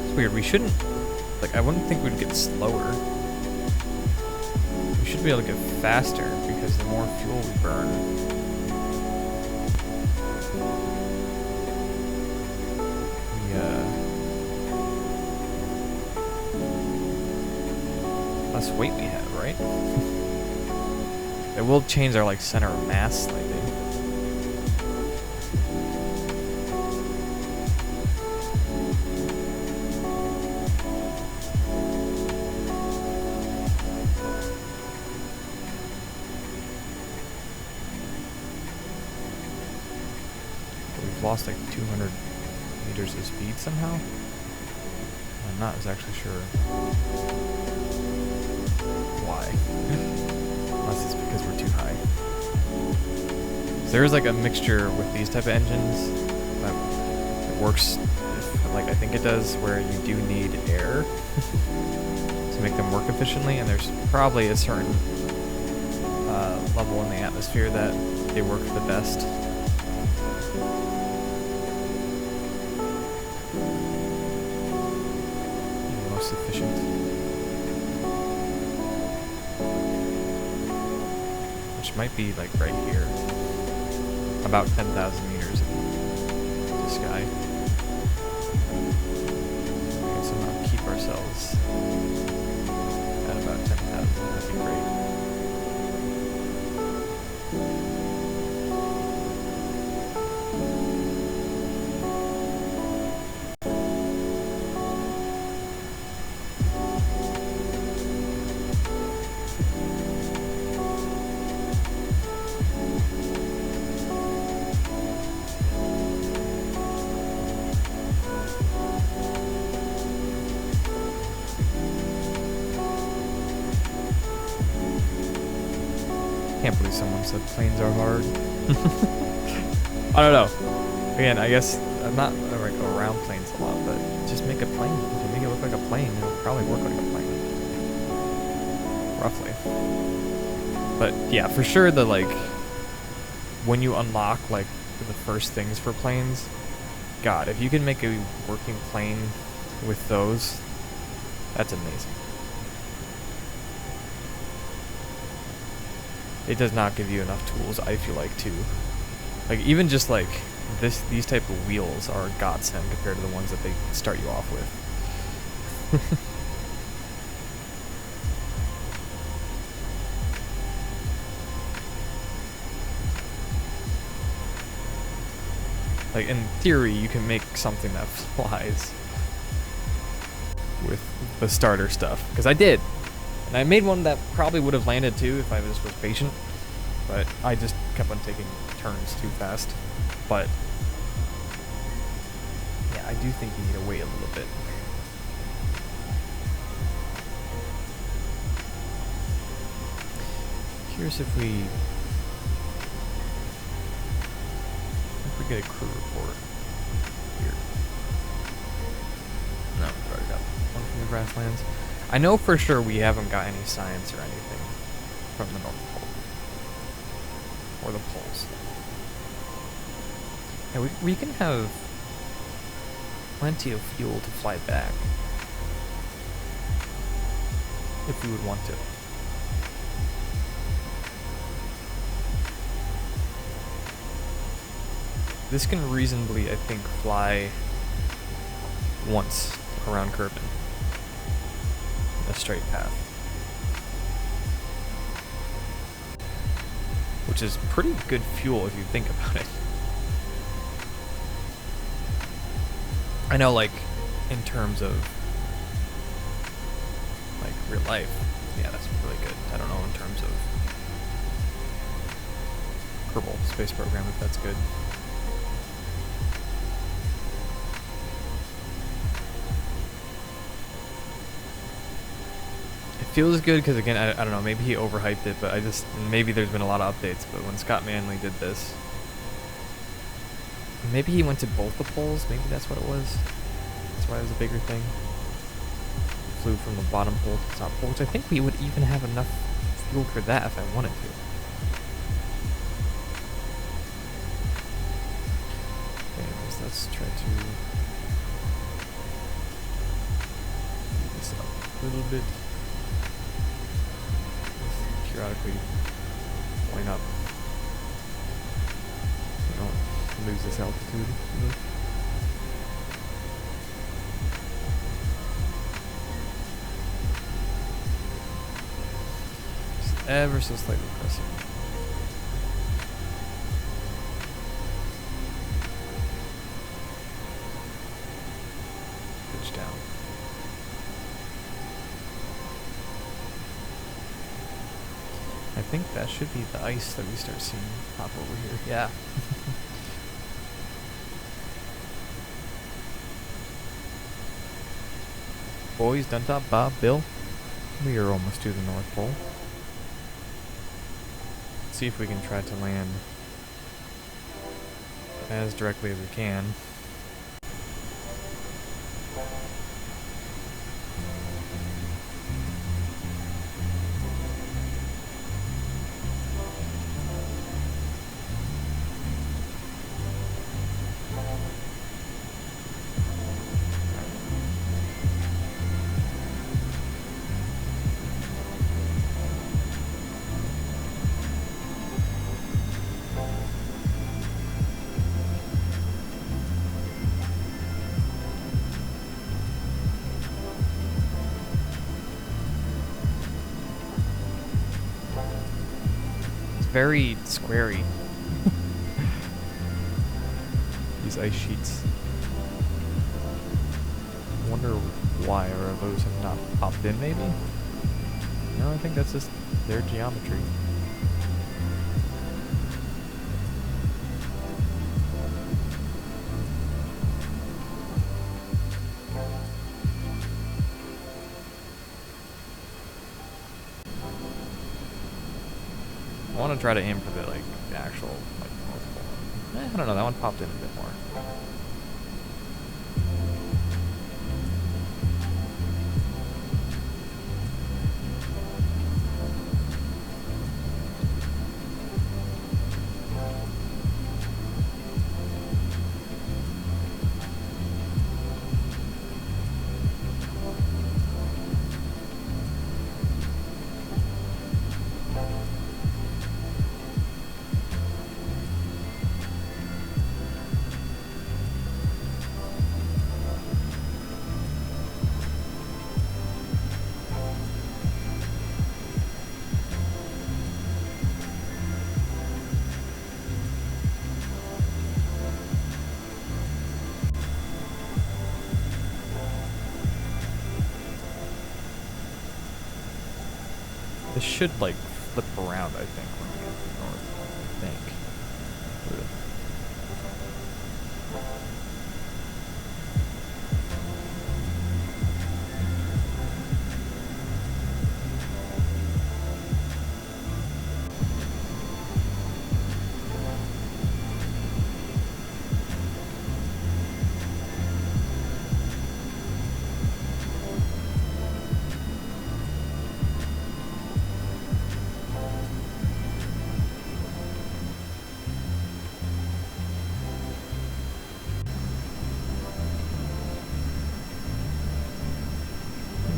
It's weird. We shouldn't, like, I wouldn't think we'd get slower. We should be able to get faster because the more fuel we burn, less weight we have, right? It will change our like center of mass slightly. We've lost like 200 meters of speed somehow. I'm not exactly sure why. Unless it's because we're too high. So there's like a mixture with these type of engines that it works, if, like I think it does, where you do need air to make them work efficiently, and there's probably a certain level in the atmosphere that they work the best. And most efficient. Which might be like right here, about 10,000 meters in the sky. We can somehow keep ourselves at about 10,000. That'd be great. Can't believe someone said planes are hard. I don't know. Again, I guess I'm not gonna go around planes a lot, but just make a plane. If you make it look like a plane, it'll probably work like a plane. Roughly. But yeah, for sure the like when you unlock like the first things for planes, God, if you can make a working plane with those, that's amazing. It does not give you enough tools, I feel like, too. Like, even just, like, these type of wheels are a godsend compared to the ones that they start you off with. Like, in theory, you can make something that flies with the starter stuff. Because I did. And I made one that probably would have landed too if I was patient, but I just kept on taking turns too fast. But yeah, I do think you need to wait a little bit. Curious if we get a crew report here. No, we've already got one from the grasslands. I know for sure we haven't got any science or anything from the North Pole. Or the poles. And we can have plenty of fuel to fly back. If we would want to. This can reasonably, I think, fly once around Kerbin. A straight path. Which is pretty good fuel if you think about it. I know, like, in terms of, like, real life, yeah, that's really good. I don't know in terms of Kerbal space program if that's good. Feels good because, again, I don't know, maybe he overhyped it, but maybe there's been a lot of updates, but when Scott Manley did this, maybe he went to both the poles, maybe that's what it was. That's why it was a bigger thing. Flew from the bottom pole to the top pole, which I think we would even have enough fuel for that if I wanted to. Anyways, let's try to speed this up a little bit. Periodically going up. We don't lose this altitude. Just ever so slightly pressing. Pitch down. I think that should be the ice that we start seeing pop over here. Yeah. Boys, Duntop, Bob, Bill, we are almost to the North Pole. Let's see if we can try to land as directly as we can. Very squarey. These ice sheets. I wonder why, or those have not popped in maybe? No, I think that's just their geometry. I want to try to aim for the like actual like North Pole. I don't know. That one popped in a bit more. This should like flip around, I think, when we get to north. I think.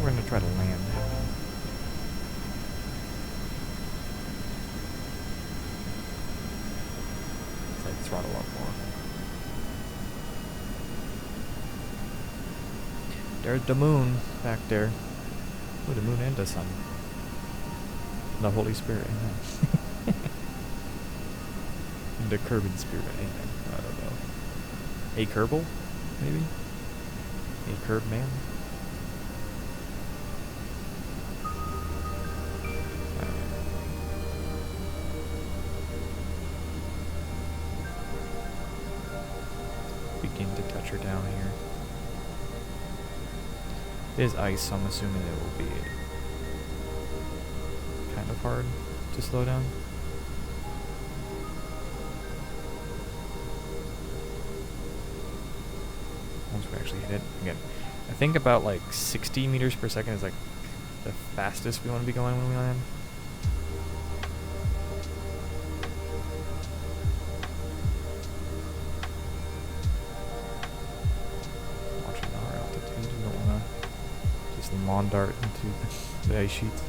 We're gonna try to land. Let's like throttle up more. There's the moon back there. Oh, the moon and the sun. The Holy Spirit, amen. The Kerbin's spirit, amen. I don't know. A Kerbal, maybe? A Kerb man? Begin to touch her down here. It is ice, so I'm assuming it will be kind of hard to slow down. Once we actually hit it. Again, I think about like 60 meters per second is like the fastest we want to be going when we land. Watching our altitude, we don't want to just lawn dart into the ice sheets.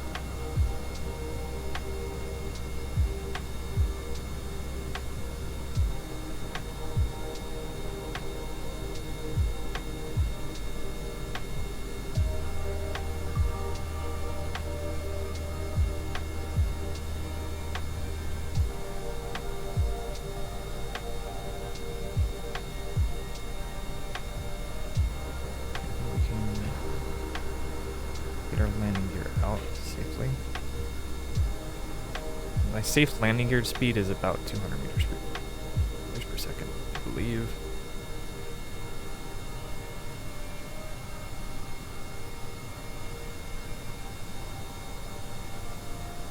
Our landing gear out safely. My safe landing gear speed is about 200 meters per second, I believe.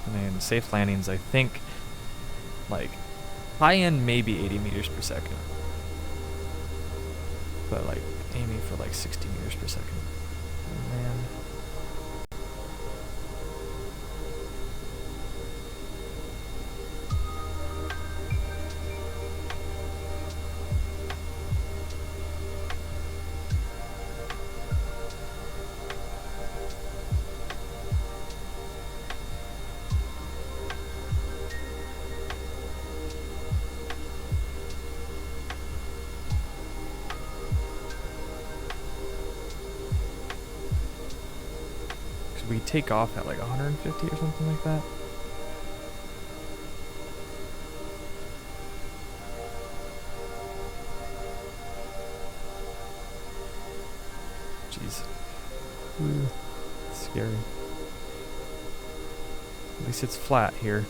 And then safe landings, I think, like, high end maybe 80 meters per second. But like, aiming for like 60 meters per second. Oh, man. We take off at like 150 or something like that. Jeez. Ooh, it's scary. At least it's flat here.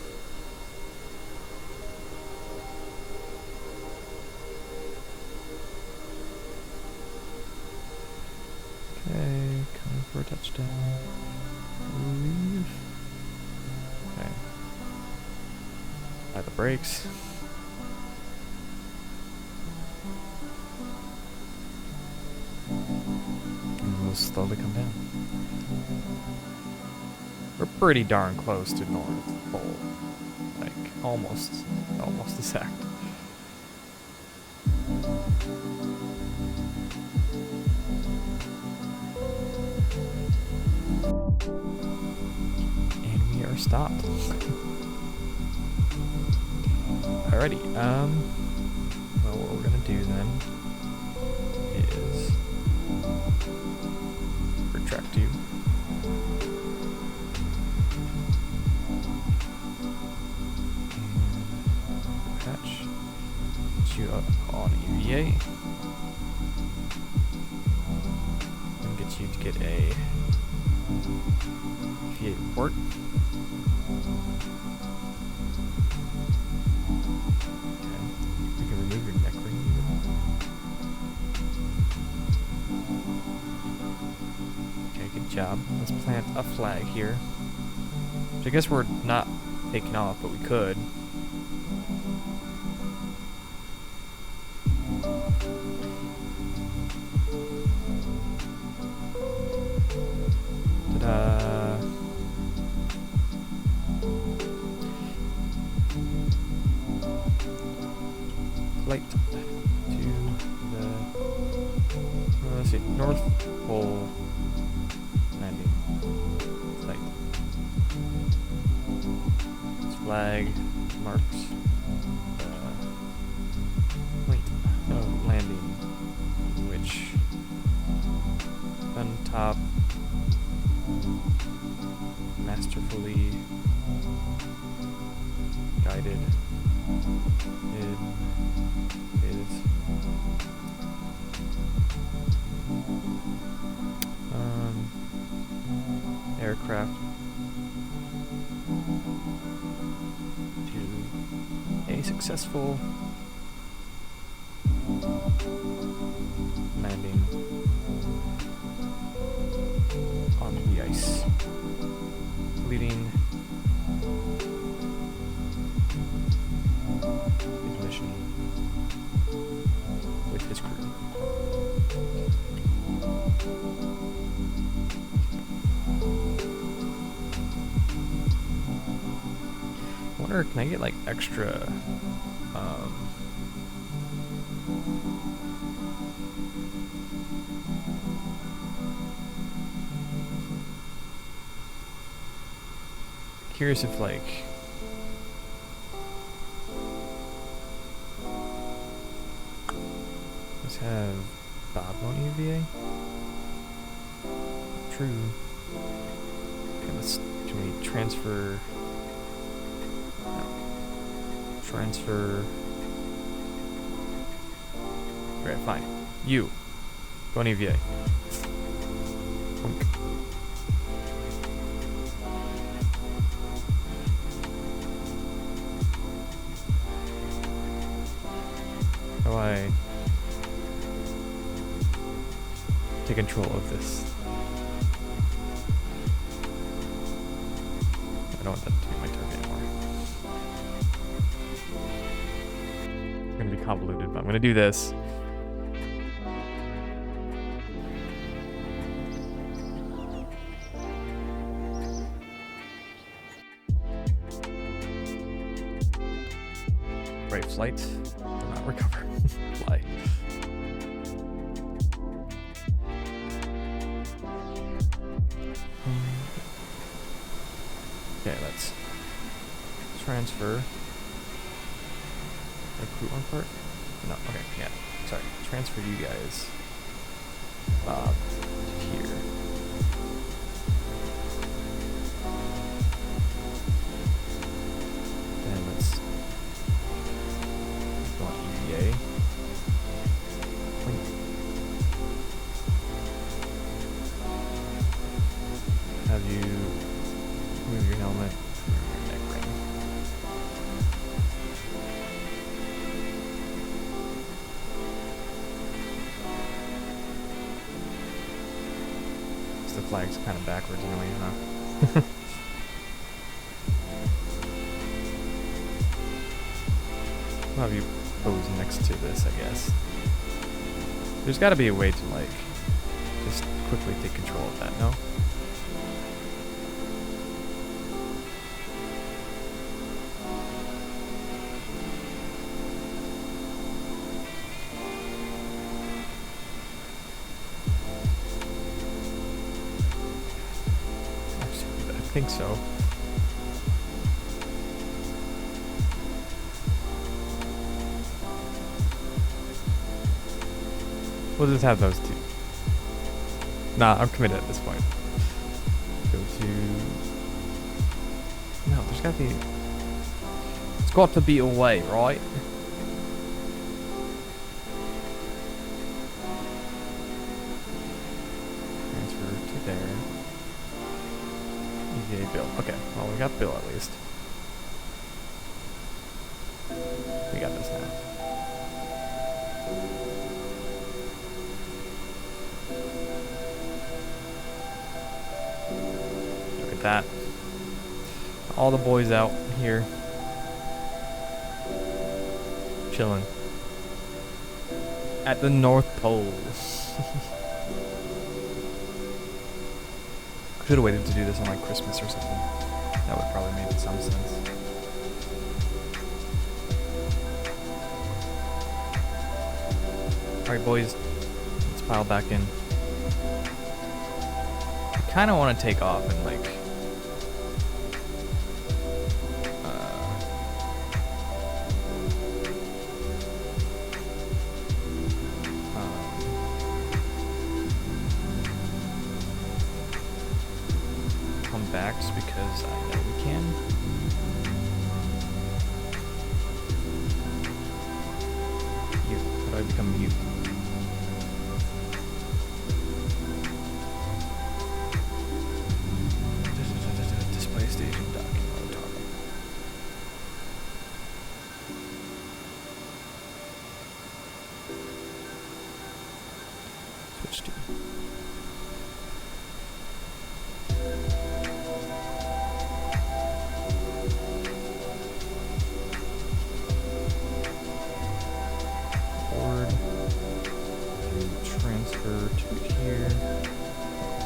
Okay, coming for a touchdown. Leave. Okay. brakes. And we'll slowly come down. We're pretty darn close to North Pole. Like, almost exact. And we are stopped. Alrighty, well, what we're gonna do then is retract you. And patch. Put you up on EVA. And get you to get a EVA report. Job. Let's plant a flag here. Which I guess we're not taking off, but we could. Ta-da! Flight to the let's see, North Pole. Flag marks the point of landing, which on top masterfully guided it is aircraft a successful landing on the ice, leading his mission with his crew. I wonder, can I get like extra curious if like let's have Bob on EVA. True. Okay, let's can we transfer transfer. Alright, fine. You. Go on EVA. Boink. How do I take control of this? I don't want that to be my target anymore. It's gonna be convoluted, but I'm gonna do this. Right, flight. Do not recover. Fly. Okay, let's transfer the crew on part. No, okay, yeah. Sorry, transfer you guys to here. And let's go on EVA. Blink. Have you move your helmet, remove your neck ring. So the flag's kind of backwards anyway, huh? have you pose next to this, I guess. There's got to be a way to, like, just quickly take control of that, no? I think so. We'll just have those two. Nah, I'm committed at this point. Go to... No, there's gotta be... It's got to be a way, right? Transfer to there. EVA Bill. Okay, well, we got Bill at least. We got this now. Look at that. All the boys out here. Chilling. At the North Pole. Should have waited to do this on like Christmas or something. That would probably make some sense. Alright boys, let's pile back in. I kind of want to take off and like... come back just because I know we can. Mute. How do I become mute? Display staging document. Switch to. Transfer to here.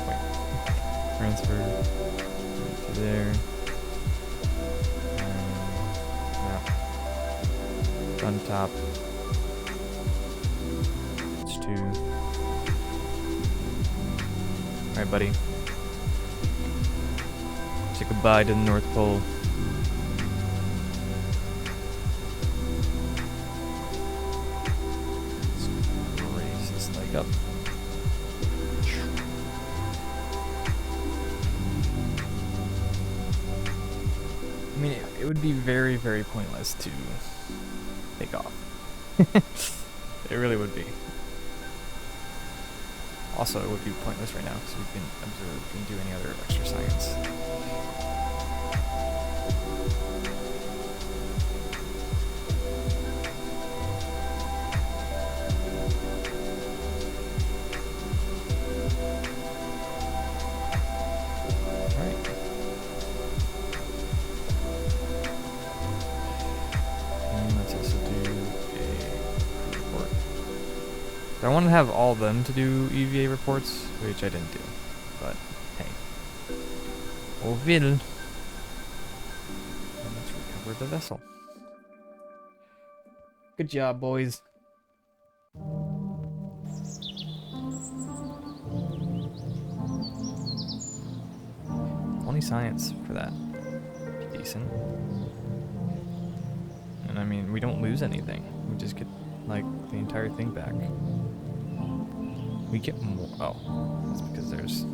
Wait. Transfer to there. And on top. It's two. Alright, buddy. Say goodbye to the North Pole. Up. I mean, it would be very, very pointless to take off. It really would be. Also, it would be pointless right now because we can observe and do any other extra science. I want to have all of them to do EVA reports, which I didn't do, but hey. Oh, will. Let's recover the vessel. Good job, boys. Only science for that. Decent. And I mean, we don't lose anything. We just get, like, the entire thing back. We get more. Oh, that's because there's.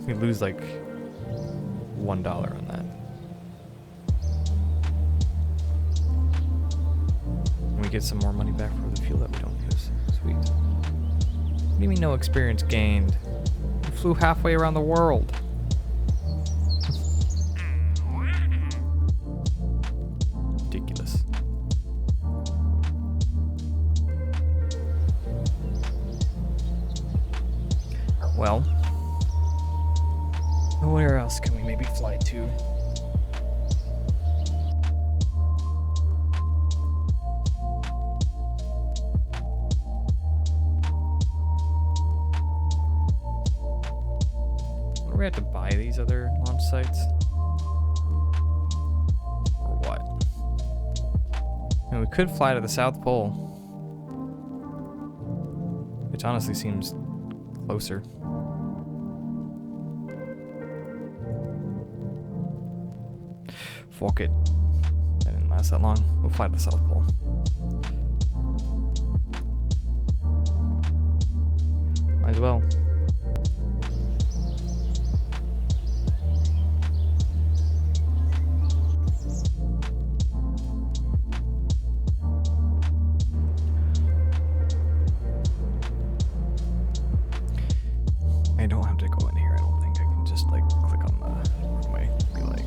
We lose like $1 on that. And we get some more money back for the fuel that we don't use. Sweet. What do you mean no experience gained? We flew halfway around the world. Ridiculous. Well, where else can we maybe fly to? sites? Or what? And we could fly to the South Pole, which honestly seems closer. Fuck it. That didn't last that long. We'll fly to the South Pole. Might as well. I don't have to go in here, I don't think. I can just like click on the runway, be like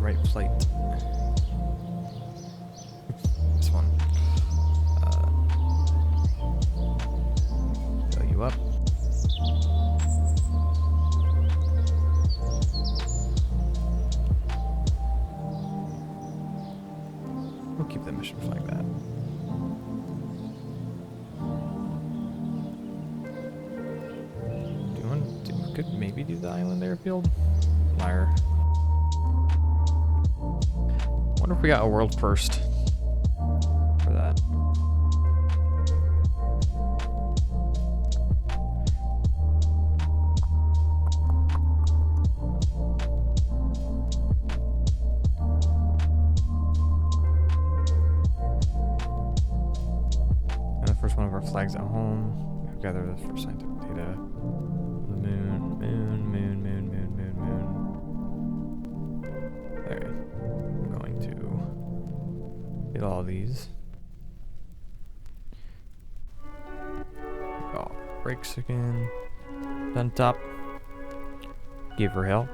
right flight. This one. Fill you up. We'll keep the mission like that. Could maybe do the island airfield. Liar. Wonder if we got a world first for that. And the first one of our flags at home. We've gathered the first scientific data. There. I'm going to get all these. Oh, brakes again. Done top. Give her hell.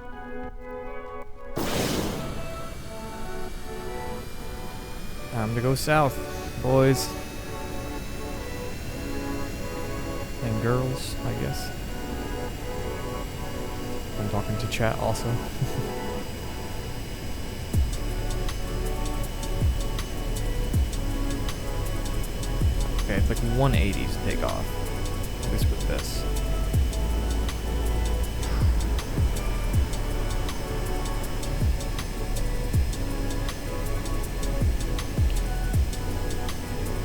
Time to go south, boys. And girls, I guess. I'm talking to chat also. Okay, it's like 180 to take off. At least with this.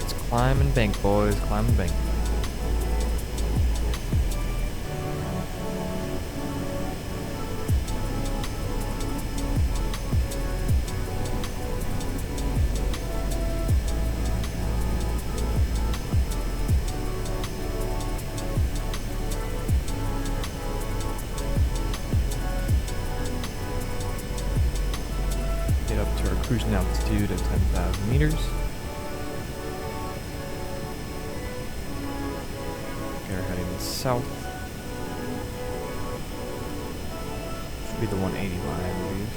Let's climb and bank, boys. Climb and bank. Cruising altitude at 10,000 meters. Okay, we're heading south. Should be the 180 line, I believe.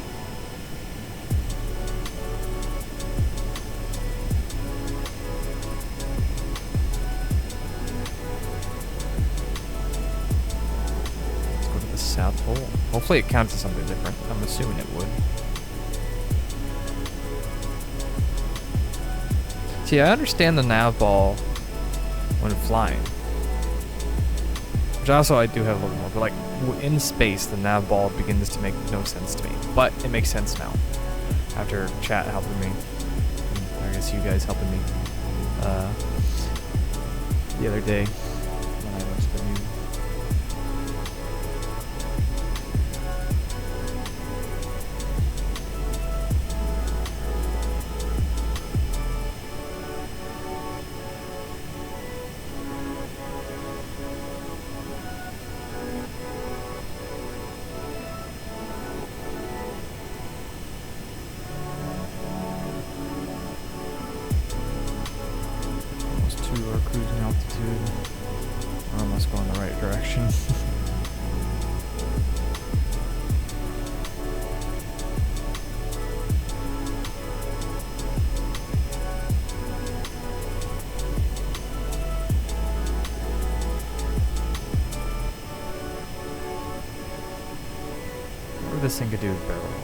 Let's go to the South Pole. Hopefully it counts as something different. I'm assuming it would. See, I understand the nav ball when flying. Which also I do have a little more, but like in space, the nav ball begins to make no sense to me. But it makes sense now. After chat helping me. And I guess you guys helping me the other day when I was with you. Our cruising altitude. We're almost going the right direction. What would this thing could do with barrel roll?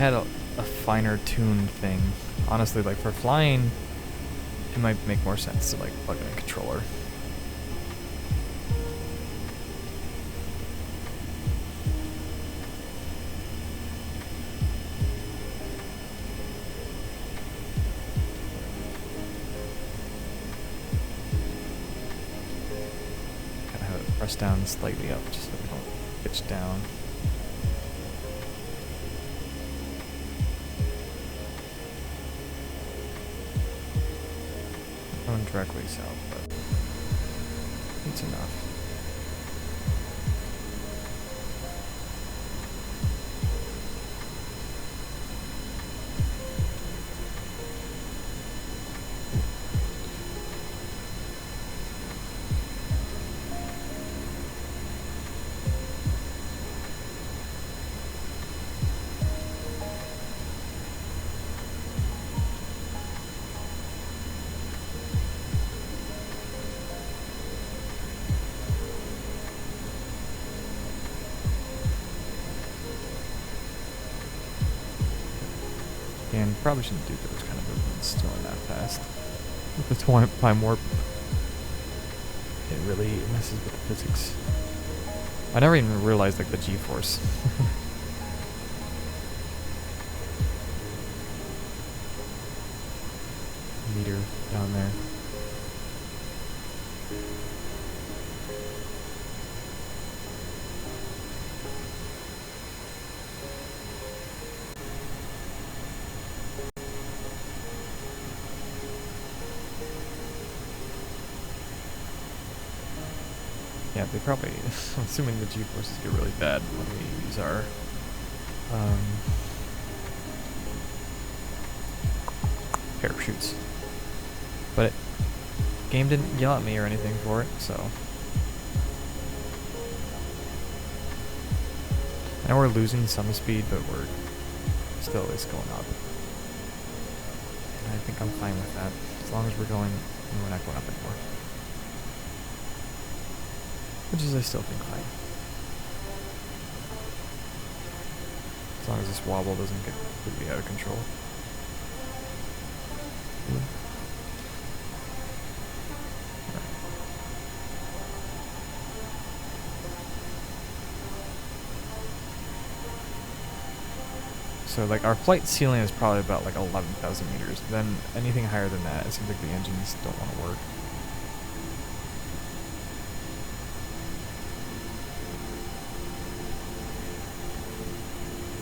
had a finer tuned thing, honestly, like for flying, it might make more sense to like plug in a controller. Gotta have it pressed down slightly up just so we don't pitch down. Going directly south, but it's enough. And probably shouldn't do those kind of movements going that fast. With the time warp, it really messes with the physics. I never even realized like the G-force. Meter down there. Yeah, they probably, I'm assuming the G-forces get really bad when we use our parachutes. But the game didn't yell at me or anything for it, so. Now we're losing some speed, but we're still, it's going up. And I think I'm fine with that. As long as we're not going up anymore. Which is, I still think, fine. As long as this wobble doesn't get completely out of control. So, like, our flight ceiling is probably about, like, 11,000 meters. Then anything higher than that, it seems like the engines don't want to work.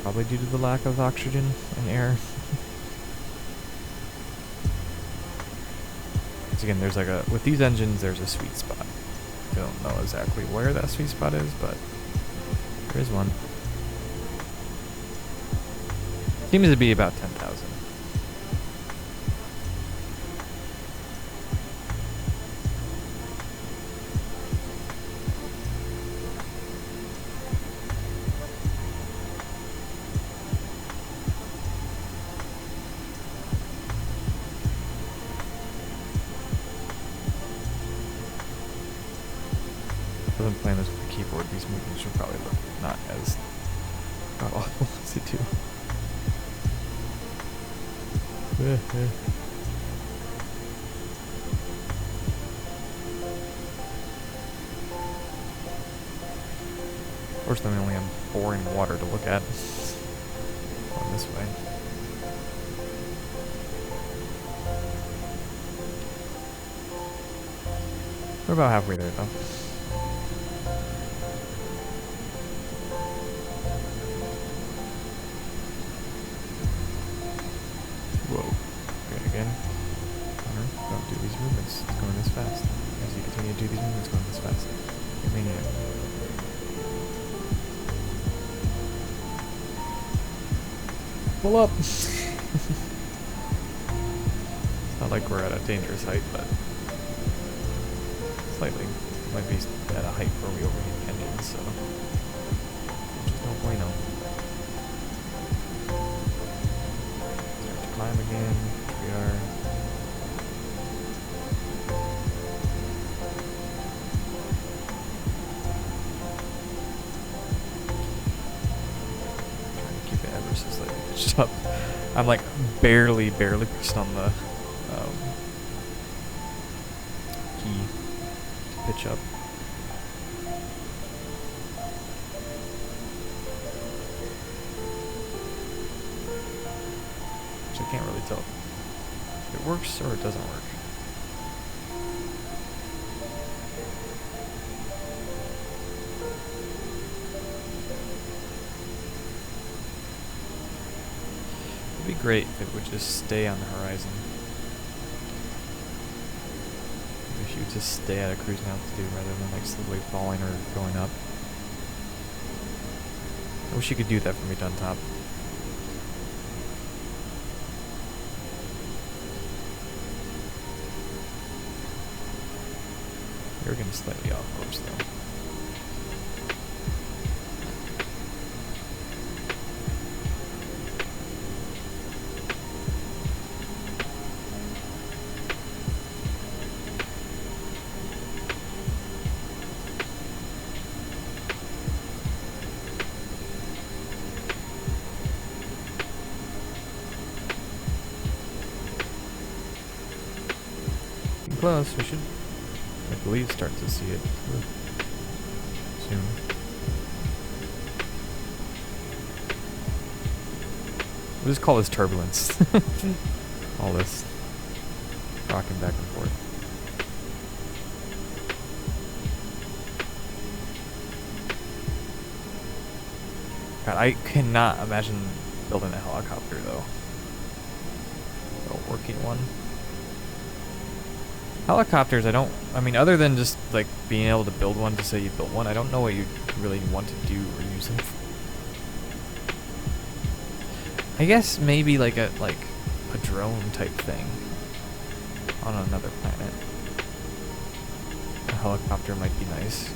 Probably due to the lack of oxygen and air. Once again, there's like with these engines, there's a sweet spot. I don't know exactly where that sweet spot is, but there is one. Seems to be about 10,000. If I'm playing this with the keyboard, these movements should probably look not as awful as they do. Fortunately, we only have boring water to look at. Going this way. We're about halfway there, though. Whoa. Okay, again. Connor, don't do these movements. It's going this fast. As you continue to do these movements, going this fast. You maniac. Pull up! It's not like we're at a dangerous height, but slightly. Might be at a height where we overheat engines, so just no bueno. Start to climb again. Here we are. Trying to keep it ever so slightly pitched up. I'm like barely pushed on the key to pitch up. So I can't really tell if it works or it doesn't work. It'd be great if it would just stay on the horizon. If you would just stay at a cruising altitude rather than like slowly falling or going up. I wish you could do that for me on top. You're getting slightly off course though. Close, we should, I believe, start to see it soon. We'll just call this turbulence. All this rocking back and forth. God, I cannot imagine building a helicopter though. A working one. Helicopters, I mean, other than just, like, being able to build one to say you built one, I don't know what you really want to do or use them for. I guess maybe, like, a drone type thing on another planet. A helicopter might be nice.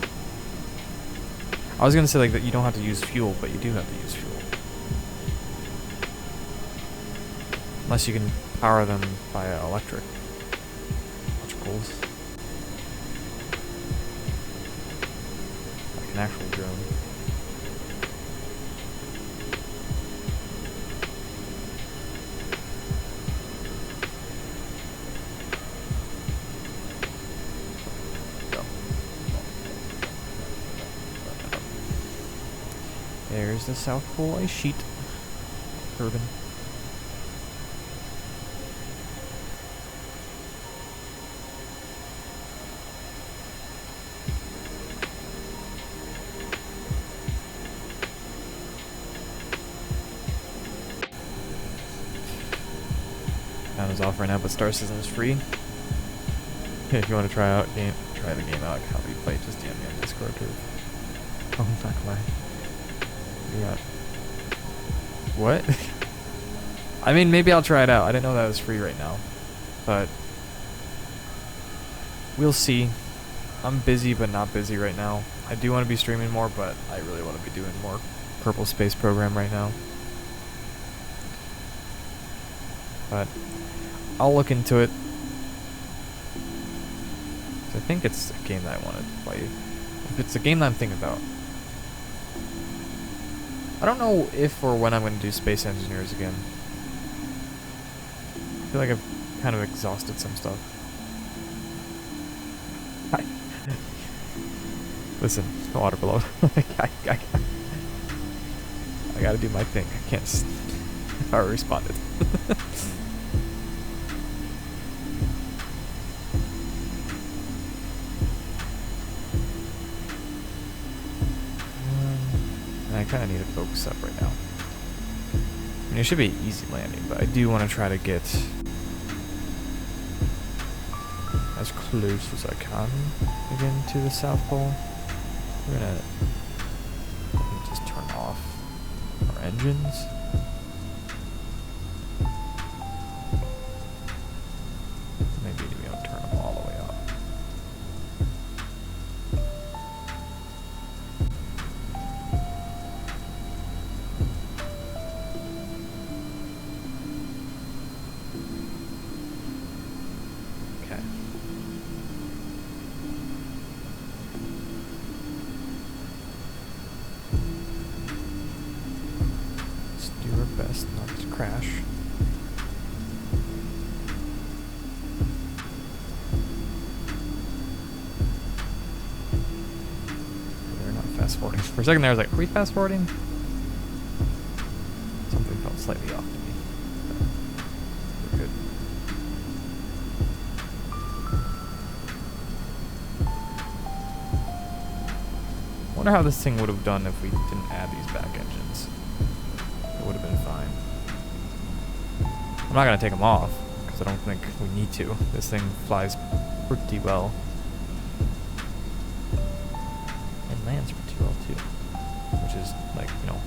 I was gonna say, like, that you don't have to use fuel, but you do have to use fuel. Unless you can power them via electric. Like an actual drone. Go. There's the South Pole ice sheet. Kerbin. Is off right now, but Star System is free. If you want to try the game out, how do you play? Just DM me on Discord or oh, not gonna lie. Yeah. What? I mean, maybe I'll try it out. I didn't know that was free right now, but we'll see. I'm busy, but not busy right now. I do want to be streaming more, but I really want to be doing more Kerbal Space Program right now. But I'll look into it. I think it's a game that I want to play. If it's a game that I'm thinking about. I don't know if or when I'm going to do Space Engineers again. I feel like I've kind of exhausted some stuff. Listen, water below. I gotta do my thing. I can't just... I already responded. I kind of need to focus up right now. I mean, it should be an easy landing, but I do want to try to get as close as I can again to the South Pole. We're gonna just turn off our engines. Maybe we don't turn them all the way off. best not to crash. They're not fast forwarding. For a second there I was like, are we fast forwarding? Something felt slightly off to me. We're good. I wonder how this thing would have done if we didn't add these back engines. It would have been fine. I'm not going to take them off, because I don't think we need to. This thing flies pretty well. And lands pretty well, too. Which is, like, you know,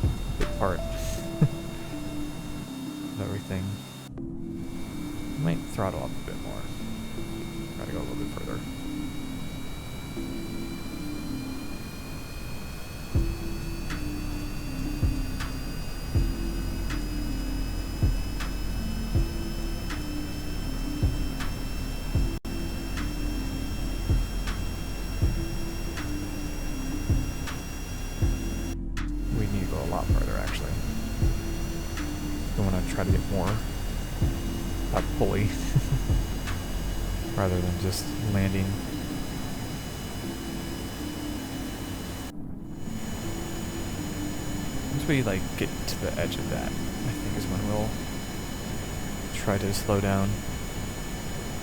a big part of everything. I might throttle up a bit more. Try to go a little bit further. Try to get more up pulley rather than just landing. Once we like get to the edge of that, I think is when we'll try to slow down.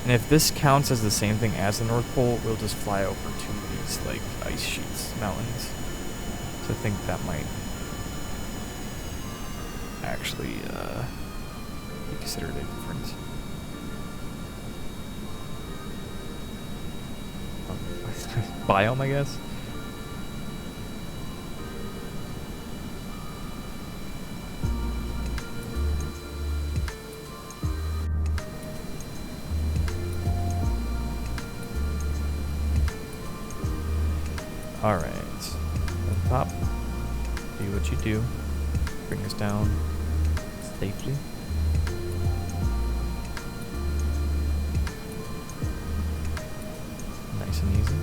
And if this counts as the same thing as the North Pole, we'll just fly over to these like ice sheets, mountains. So I think that might actually be considered a difference. Biome, I guess. All right, top. Do what you do. Bring us down safely. Nice and easy.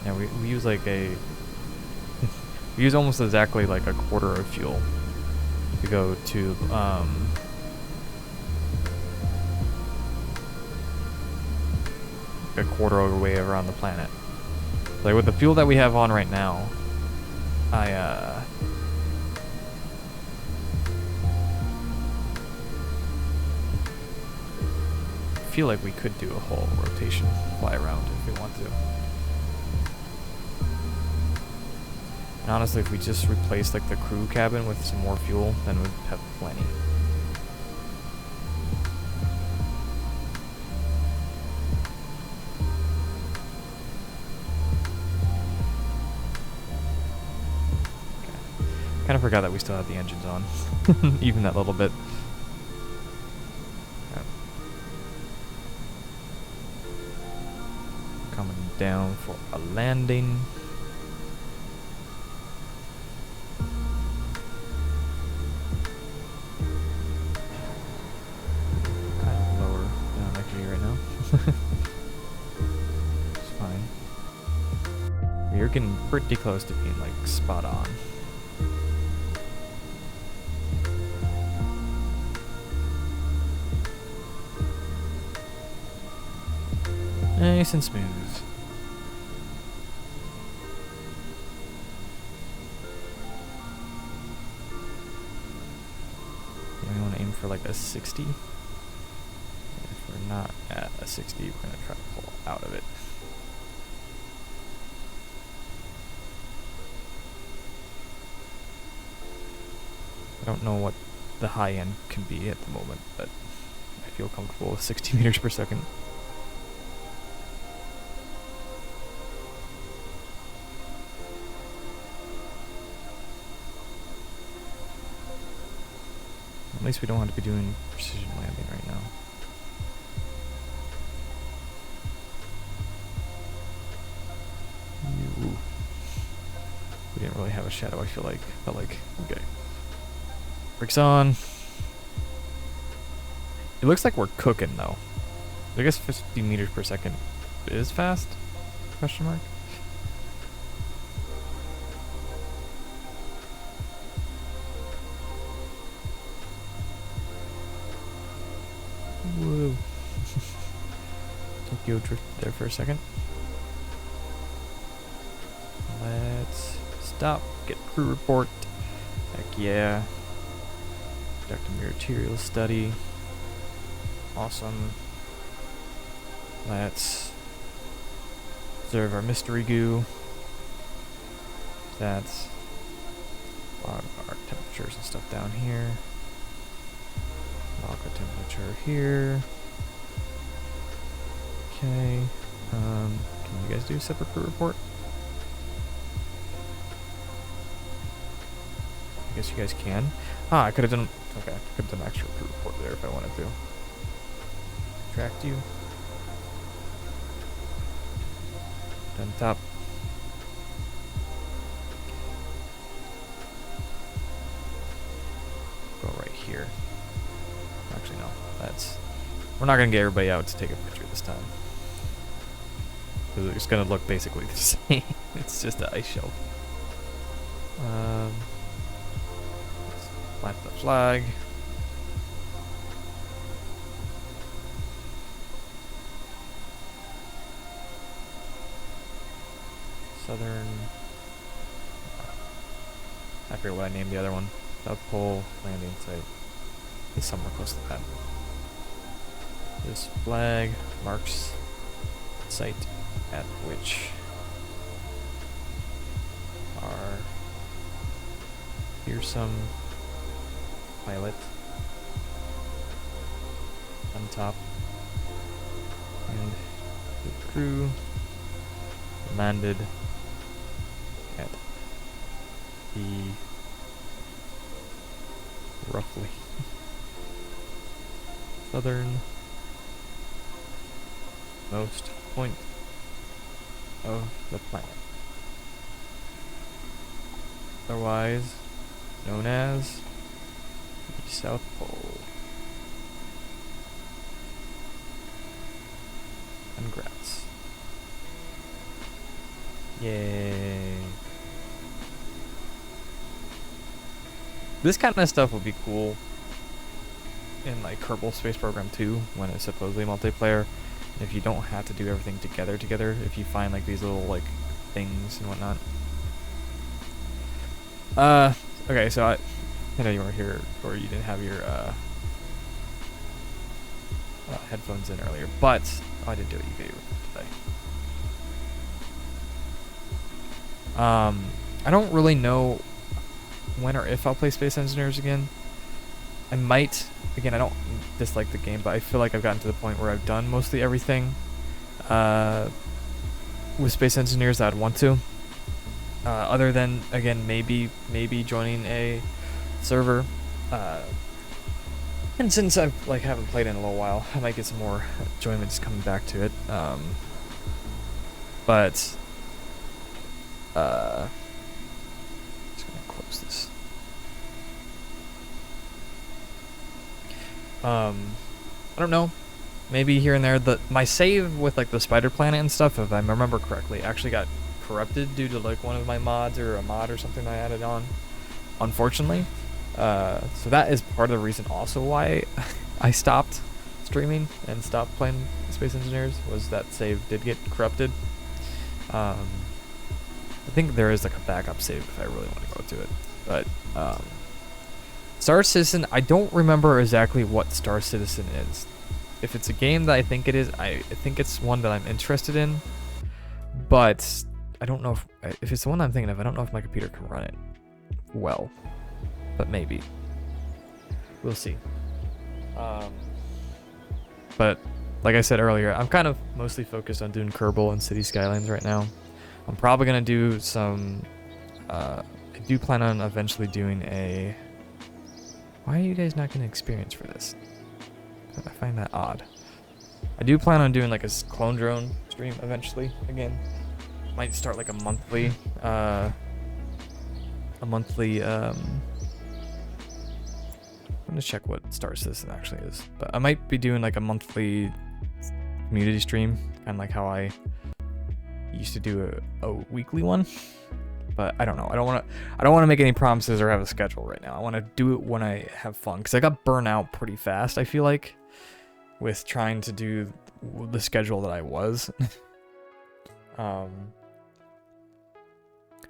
Yeah, we use like a we use almost exactly like a quarter of fuel to go to a quarter of the way around the planet. Like with the fuel that we have on right now, I feel like we could do a whole rotation fly around if we want to. And honestly, if we just replace like the crew cabin with some more fuel, then we'd have plenty. Okay. Kind of forgot that we still have the engines on, even that little bit. Okay. Coming down for a landing. It's fine. We're getting pretty close to being like spot on. Nice and smooth. Yeah, we want to aim for like a 60. If we're not at a 60, we're going to try to pull out of it. I don't know what the high end can be at the moment, but I feel comfortable with 60 meters per second. At least we don't have to be doing precision landing right now. Ooh. We didn't really have a shadow, I feel like. But like, okay. Brakes on. It looks like we're cooking though. I guess 50 meters per second is fast? Question mark. Whoa. Tokyo drift there for a second. Let's stop. Get crew report. Heck yeah. Conduct a material study. Awesome. Let's observe our mystery goo. That's log our temperatures and stuff down here. Log our temperature here. Okay. Can you guys do a separate crew report? I guess you guys can. Ah, I could have done. Okay, I could have done extra crew report there if I wanted to. Tracked you. Done top. Go right here. Actually, no. That's. We're not gonna get everybody out to take a picture this time. It's gonna look basically the same. It's just an ice shelf. Let's plant the flag. Southern. I forget what I named the other one. South Pole landing site. It's somewhere close to that. This flag marks the site at which our fearsome pilot on top and the crew landed at the roughly southern most point of the planet, otherwise known as the South Pole. Congrats. Yay. This kind of stuff would be cool in like Kerbal Space Program 2 when it's supposedly multiplayer. If you don't have to do everything together, if you find like these little like things and whatnot. Okay, so I know you weren't here or you didn't have your headphones in earlier, but I did do a UV today. I don't really know when or if I'll play Space Engineers again. I might. Again, I don't dislike the game, but I feel like I've gotten to the point where I've done mostly everything with Space Engineers that I'd want to. Other than, again, maybe joining a server. And since I haven't played in a little while, I might get some more enjoyment just coming back to it. But just gonna close this. I don't know. Maybe here and there. My save with like the spider planet and stuff, if I remember correctly, actually got corrupted due to like one of my mods or a mod or something I added on. Unfortunately, so that is part of the reason also why I stopped streaming and stopped playing Space Engineers, was that save did get corrupted. I think there is like a backup save if I really want to go to it, but Star Citizen, I don't remember exactly what Star Citizen is. If it's a game that I think it is, I think it's one that I'm interested in, but I don't know if it's the one I'm thinking of. I don't know if my computer can run it well, but maybe. We'll see. But like I said earlier, I'm kind of mostly focused on doing Kerbal and City Skylines right now. I'm probably going to do some... I do plan on eventually doing a Why are you guys not getting experience for this? I find that odd. I do plan on doing like a clone drone stream eventually again. Might start like a monthly I'm gonna check what Star Citizen actually is, but I might be doing like a monthly community stream, kind of like how I used to do a weekly one. But I don't know. I don't want to make any promises or have a schedule right now. I want to do it when I have fun, because I got burnt out pretty fast, I feel like, with trying to do the schedule that I was.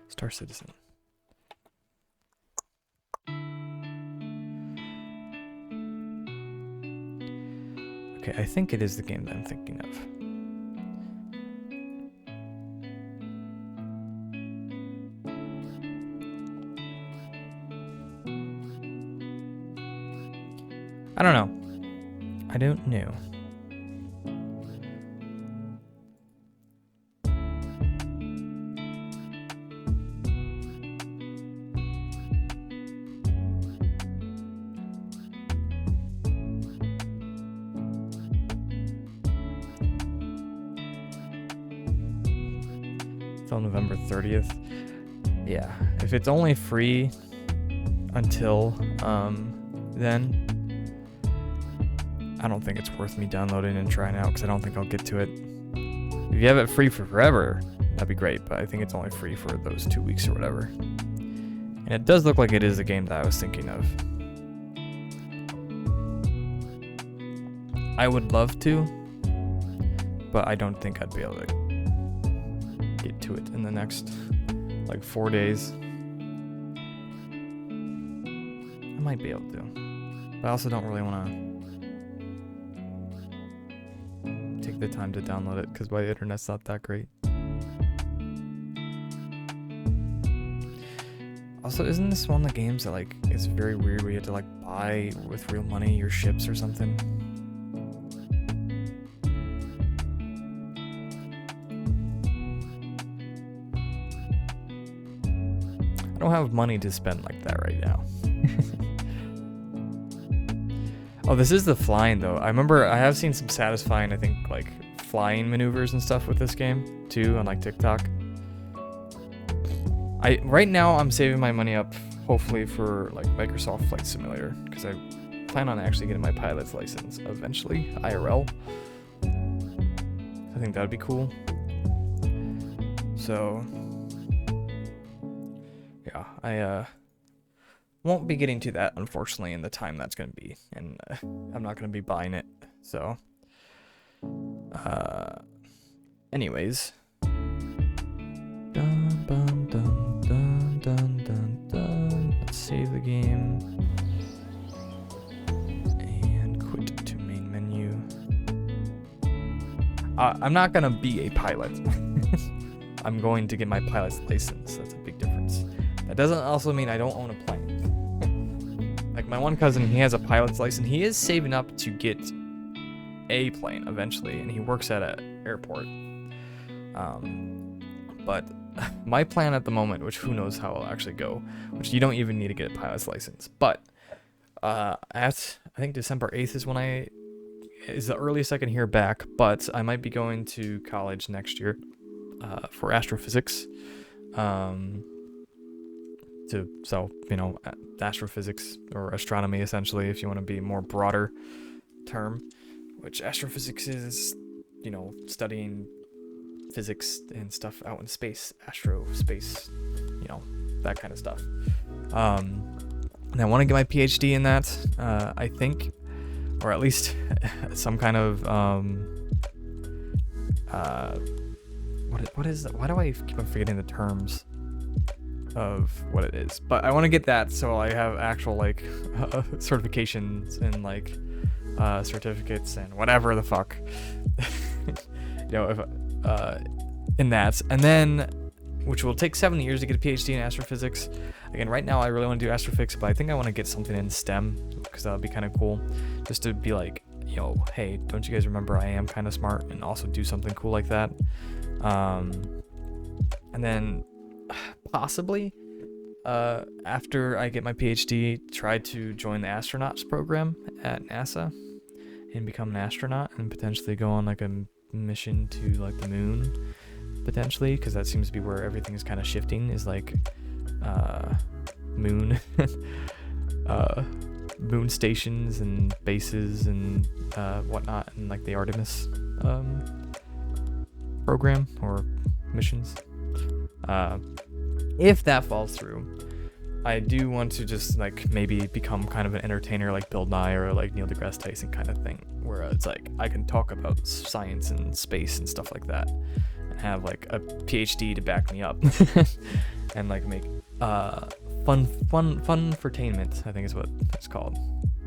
Star Citizen. Okay, I think it is the game that I'm thinking of. I don't know. I don't know. Till November 30th. Yeah, if it's only free until then, I don't think it's worth me downloading and trying out, because I don't think I'll get to it. If you have it free for forever, that'd be great, but I think it's only free for those 2 weeks or whatever. And it does look like it is the game that I was thinking of. I would love to, but I don't think I'd be able to get to it in the next, like, 4 days. I might be able to, but I also don't really want to take the time to download it, because my internet's not that great. Also, isn't this one of the games that, like, it's very weird where you have to, like, buy with real money your ships or something? I don't have money to spend like that right now. Oh, this is the flying though. I remember I have seen some satisfying, I think, like flying maneuvers and stuff with this game too on like TikTok. Right now I'm saving my money up hopefully for like Microsoft Flight Simulator, because I plan on actually getting my pilot's license eventually, IRL. I think that would be cool. So yeah, I won't be getting to that, unfortunately, in the time that's going to be, and I'm not going to be buying it, so, anyways, dun, dun, dun, dun, dun, dun, dun. Let's save the game, and quit to main menu. I'm not going to be a pilot. I'm going to get my pilot's license. That's a big difference. That doesn't also mean I don't own a plane. Like my one cousin, he has a pilot's license. He is saving up to get a plane eventually, and he works at an airport. But my plan at the moment, which who knows how it'll actually go, which you don't even need to get a pilot's license. But I think December 8th is the earliest I can hear back. But I might be going to college next year for astrophysics. So, you know, astrophysics or astronomy, essentially, if you want to be more broader term, which astrophysics is, you know, studying physics and stuff out in space, space, you know, that kind of stuff. And I want to get my PhD in that, I think, or at least some kind of, what is that? Why do I keep on forgetting the terms of what it is? But I want to get that so I have actual like certifications and like certificates and whatever the fuck you know, if in that, and then which will take 7 years to get a PhD in astrophysics. Again, right now I really want to do astrophysics, but I think I want to get something in STEM, because that would be kind of cool, just to be like, you know, hey, don't you guys remember I am kind of smart, and also do something cool like that. And then possibly after I get my PhD, try to join the astronauts program at NASA and become an astronaut and potentially go on like a mission to like the moon, potentially, because that seems to be where everything is kind of shifting, is like moon moon stations and bases and whatnot, and like the Artemis program or missions. If that falls through, I do want to just like maybe become kind of an entertainer, like Bill Nye or like Neil deGrasse Tyson kind of thing, where it's like I can talk about science and space and stuff like that, and have like a PhD to back me up, and like make fun entertainment, I think is what it's called.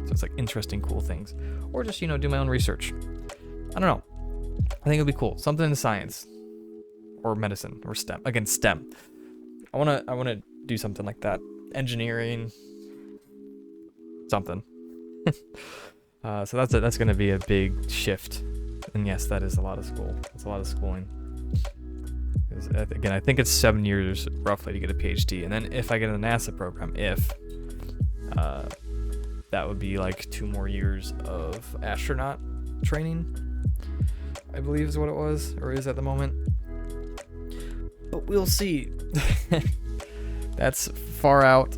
So it's like interesting, cool things, or just do my own research. I don't know. I think it'd be cool, something in science or medicine or STEM. Again, STEM. I wanna do something like that. Engineering, something. So that's gonna be a big shift. And yes, that is a lot of school. That's a lot of schooling. Again, I think it's 7 years roughly to get a PhD, and then if I get in the NASA program, that would be like 2 more years of astronaut training, I believe is what it was, or is at the moment. But we'll see. That's far out.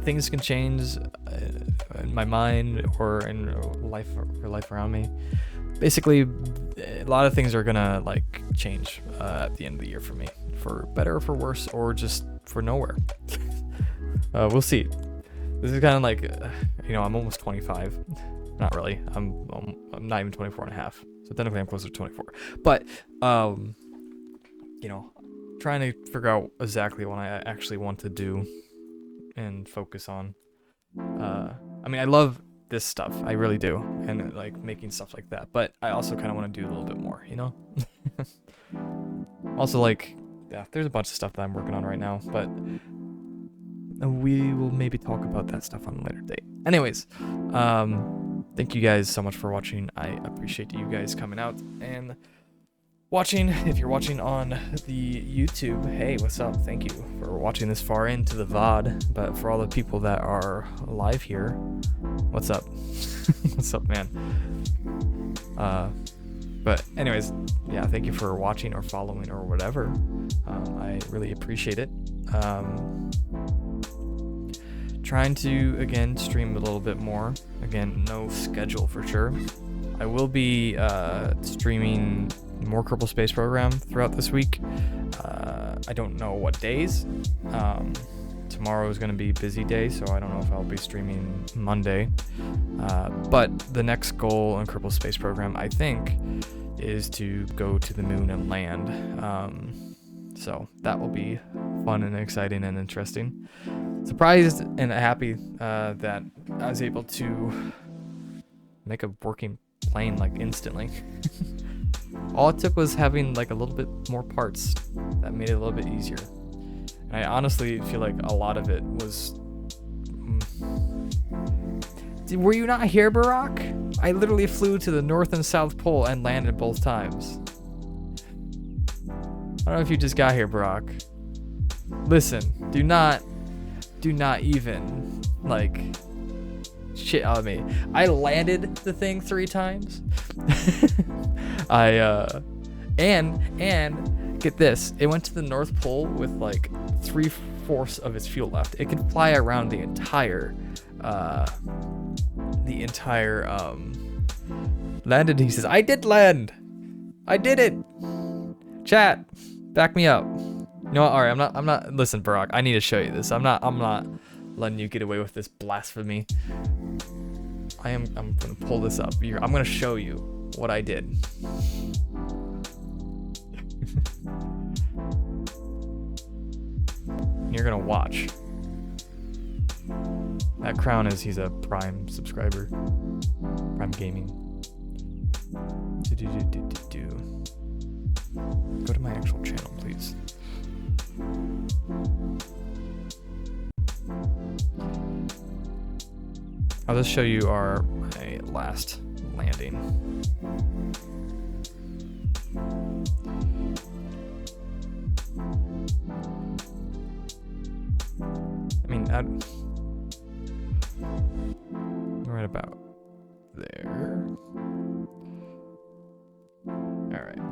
Things can change in my mind or in life around me. Basically, a lot of things are gonna like change at the end of the year for me, for better or for worse, or just for nowhere. We'll see. This is kind of like, I'm almost 25. Not really. I'm not even 24 and a half. So technically I'm closer to 24. But, trying to figure out exactly what I actually want to do and focus on. I love this stuff. I really do. And like making stuff like that. But I also kind of want to do a little bit more, Also, like, yeah, there's a bunch of stuff that I'm working on right now, but we will maybe talk about that stuff on a later date. Anyways, thank you guys so much for watching. I appreciate you guys coming out and watching. If you're watching on the YouTube, hey, what's up? Thank you for watching this far into the VOD. But for all the people that are live here, what's up? What's up, man? But anyways, yeah, thank you for watching or following or whatever. I really appreciate it. Trying to, again, stream a little bit more. Again, no schedule for sure. I will be streaming more Kerbal Space Program throughout this week. I don't know what days. Tomorrow is going to be a busy day, so I don't know if I'll be streaming Monday. But the next goal in Kerbal Space Program, I think, is to go to the moon and land. So that will be fun and exciting and interesting. Surprised and happy that I was able to make a working plane like instantly. All it took was having like a little bit more parts that made it a little bit easier. And I honestly feel like a lot of it was... Were you not here, Barack? I literally flew to the North and South Pole and landed both times. I don't know if you just got here, Barack. Listen, do not even, like, shit on me. I landed the thing 3 times. And get this, it went to the North Pole with like 3/4 of its fuel left. It could fly around the entire landed. He says, I did land. I did it. Chat, back me up. You know what? All right, I'm not. Listen, Barack, I need to show you this. I'm not letting you get away with this blasphemy. I'm gonna pull this up. I'm gonna show you what I did. You're gonna watch. That crown is he's a Prime subscriber. Prime Gaming. Go to my actual channel, please. I'll just show you my last landing. I mean, right about there. All right.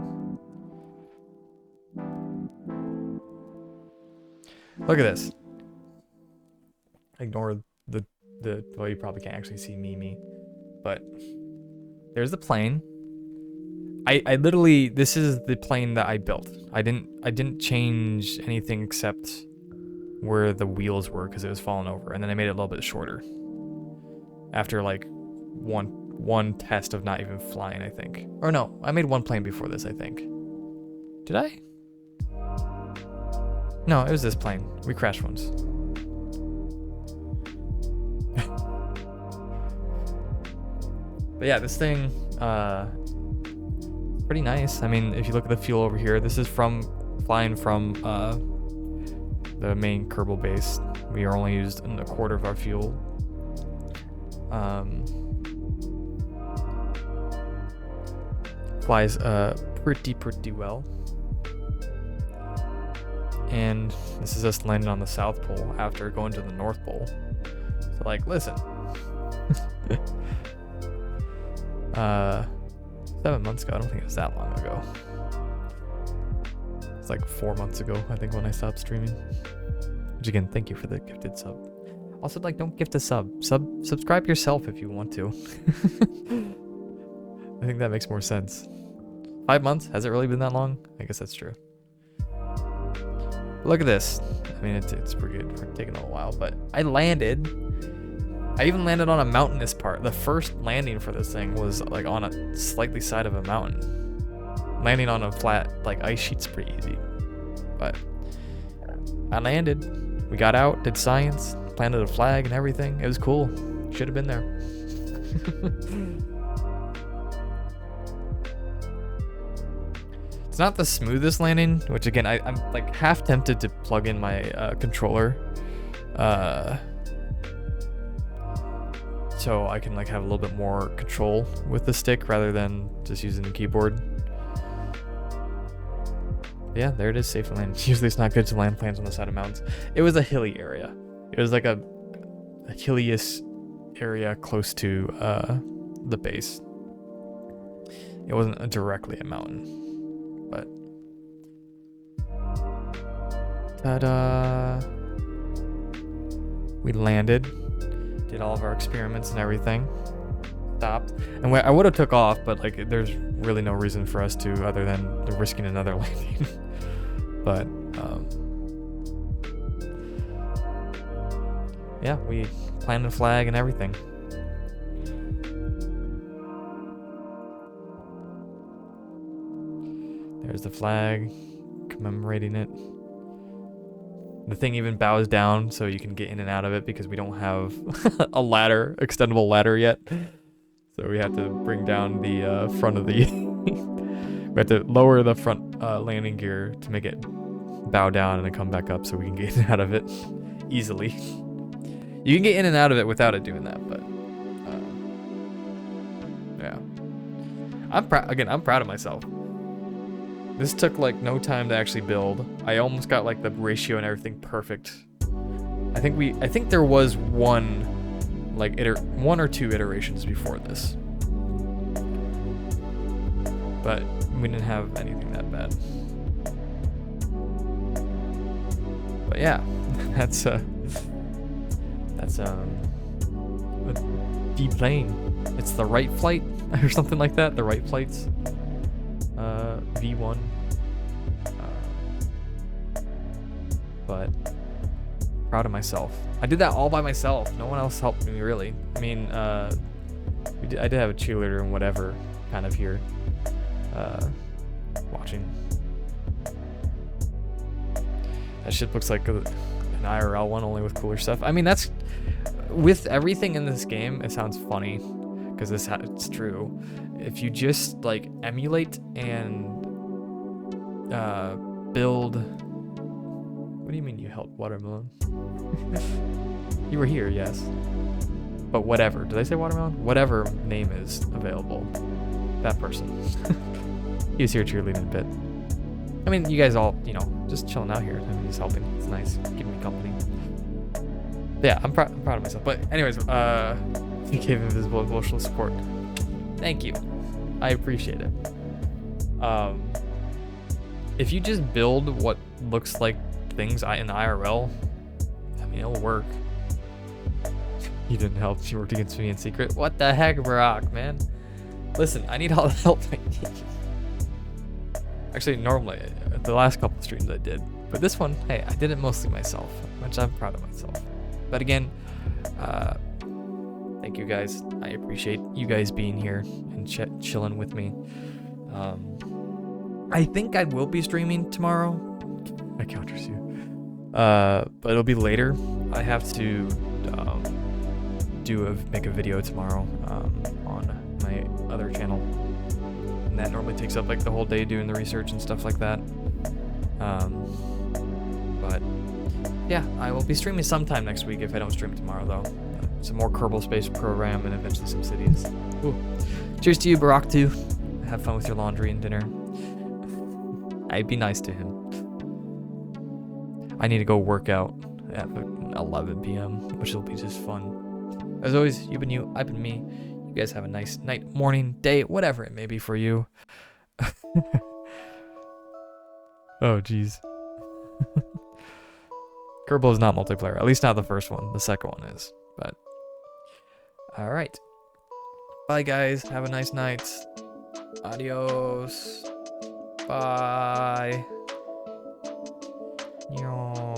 Look at this. Ignore the well, you probably can't actually see me, but there's the plane. I literally, this is the plane that I built. I didn't change anything except where the wheels were because it was falling over, and then I made it a little bit shorter. After like one test of not even flying, I think. Or no, I made one plane before this, I think. Did I? No, it was this plane. We crashed once. But yeah, this thing, pretty nice. I mean, if you look at the fuel over here, this is flying from the main Kerbal base. We are only used a quarter of our fuel. Flies pretty well. And this is us landing on the South Pole after going to the North Pole. So like, listen. 7 months ago, I don't think it was that long ago. It's like 4 months ago, I think, when I stopped streaming. Which again, thank you for the gifted sub. Also, like, don't gift a sub. Subscribe yourself if you want to. I think that makes more sense. 5 months? Has it really been that long? I guess that's true. Look at this. I mean, it's pretty good for taking a while, but I landed. I even landed on a mountainous part. The first landing for this thing was like on a slightly side of a mountain. Landing on a flat like ice sheet's pretty easy. But I landed. We got out, did science, planted a flag and everything. It was cool. Should have been there. It's not the smoothest landing, which again, I'm like half tempted to plug in my controller. So I can like have a little bit more control with the stick rather than just using the keyboard. Yeah, there it is, safe to land. Usually it's not good to land planes on the side of mountains. It was a hilly area. It was like a hilliest area close to the base. It wasn't directly a mountain, but ta-da! We landed. Did all of our experiments and everything. Stopped. And I would have took off, but like there's really no reason for us to other than risking another landing. But yeah, we planted a flag and everything. There's the flag commemorating it. The thing even bows down so you can get in and out of it because we don't have a ladder, extendable ladder yet. So we have to bring down the front of the... we have to lower the front landing gear to make it bow down and then come back up so we can get in and out of it easily. You can get in and out of it without it doing that, but... yeah. I'm proud of myself. This took like no time to actually build. I almost got like the ratio and everything perfect. I think there was one or two iterations before this. But we didn't have anything that bad. But yeah, that's a D plane. It's the right flight or something like that. The right flights. V1. But proud of myself. I did that all by myself. No one else helped me really. I mean, I did have a cheerleader and whatever kind of here, watching. That shit looks like an IRL one, only with cooler stuff. I mean, that's with everything in this game. It sounds funny because it's true. If you just like emulate and build. What do you mean you helped Watermelon? You were here, yes. But whatever. Did I say Watermelon? Whatever name is available. That person. He was here cheerleading a bit. I mean, you guys all, just chilling out here. I mean, he's helping. It's nice. Giving me company. Yeah, I'm proud of myself. But anyways, you gave invisible emotional support. Thank you. I appreciate it. If you just build what looks like things in IRL, I mean, it'll work. You didn't help. You worked against me in secret. What the heck, Barack, man? Listen, I need all the help I need. Actually, normally, the last couple streams I did. But this one, hey, I did it mostly myself, which I'm proud of myself. But again, thank you guys. I appreciate you guys being here and chilling with me. I think I will be streaming tomorrow. I counters you. But it'll be later. I have to make a video tomorrow on my other channel. And that normally takes up like the whole day doing the research and stuff like that. But yeah, I will be streaming sometime next week if I don't stream tomorrow though. Some more Kerbal Space Program and eventually some cities. Ooh. Cheers to you, Barack, too. Have fun with your laundry and dinner. I'd be nice to him. I need to go work out at 11 p.m., which will be just fun. As always, you've been you, I've been me. You guys have a nice night, morning, day, whatever it may be for you. Oh, jeez. Kerbal is not multiplayer. At least not the first one. The second one is. But, alright. Bye, guys. Have a nice night. Adios. Bye. Yo.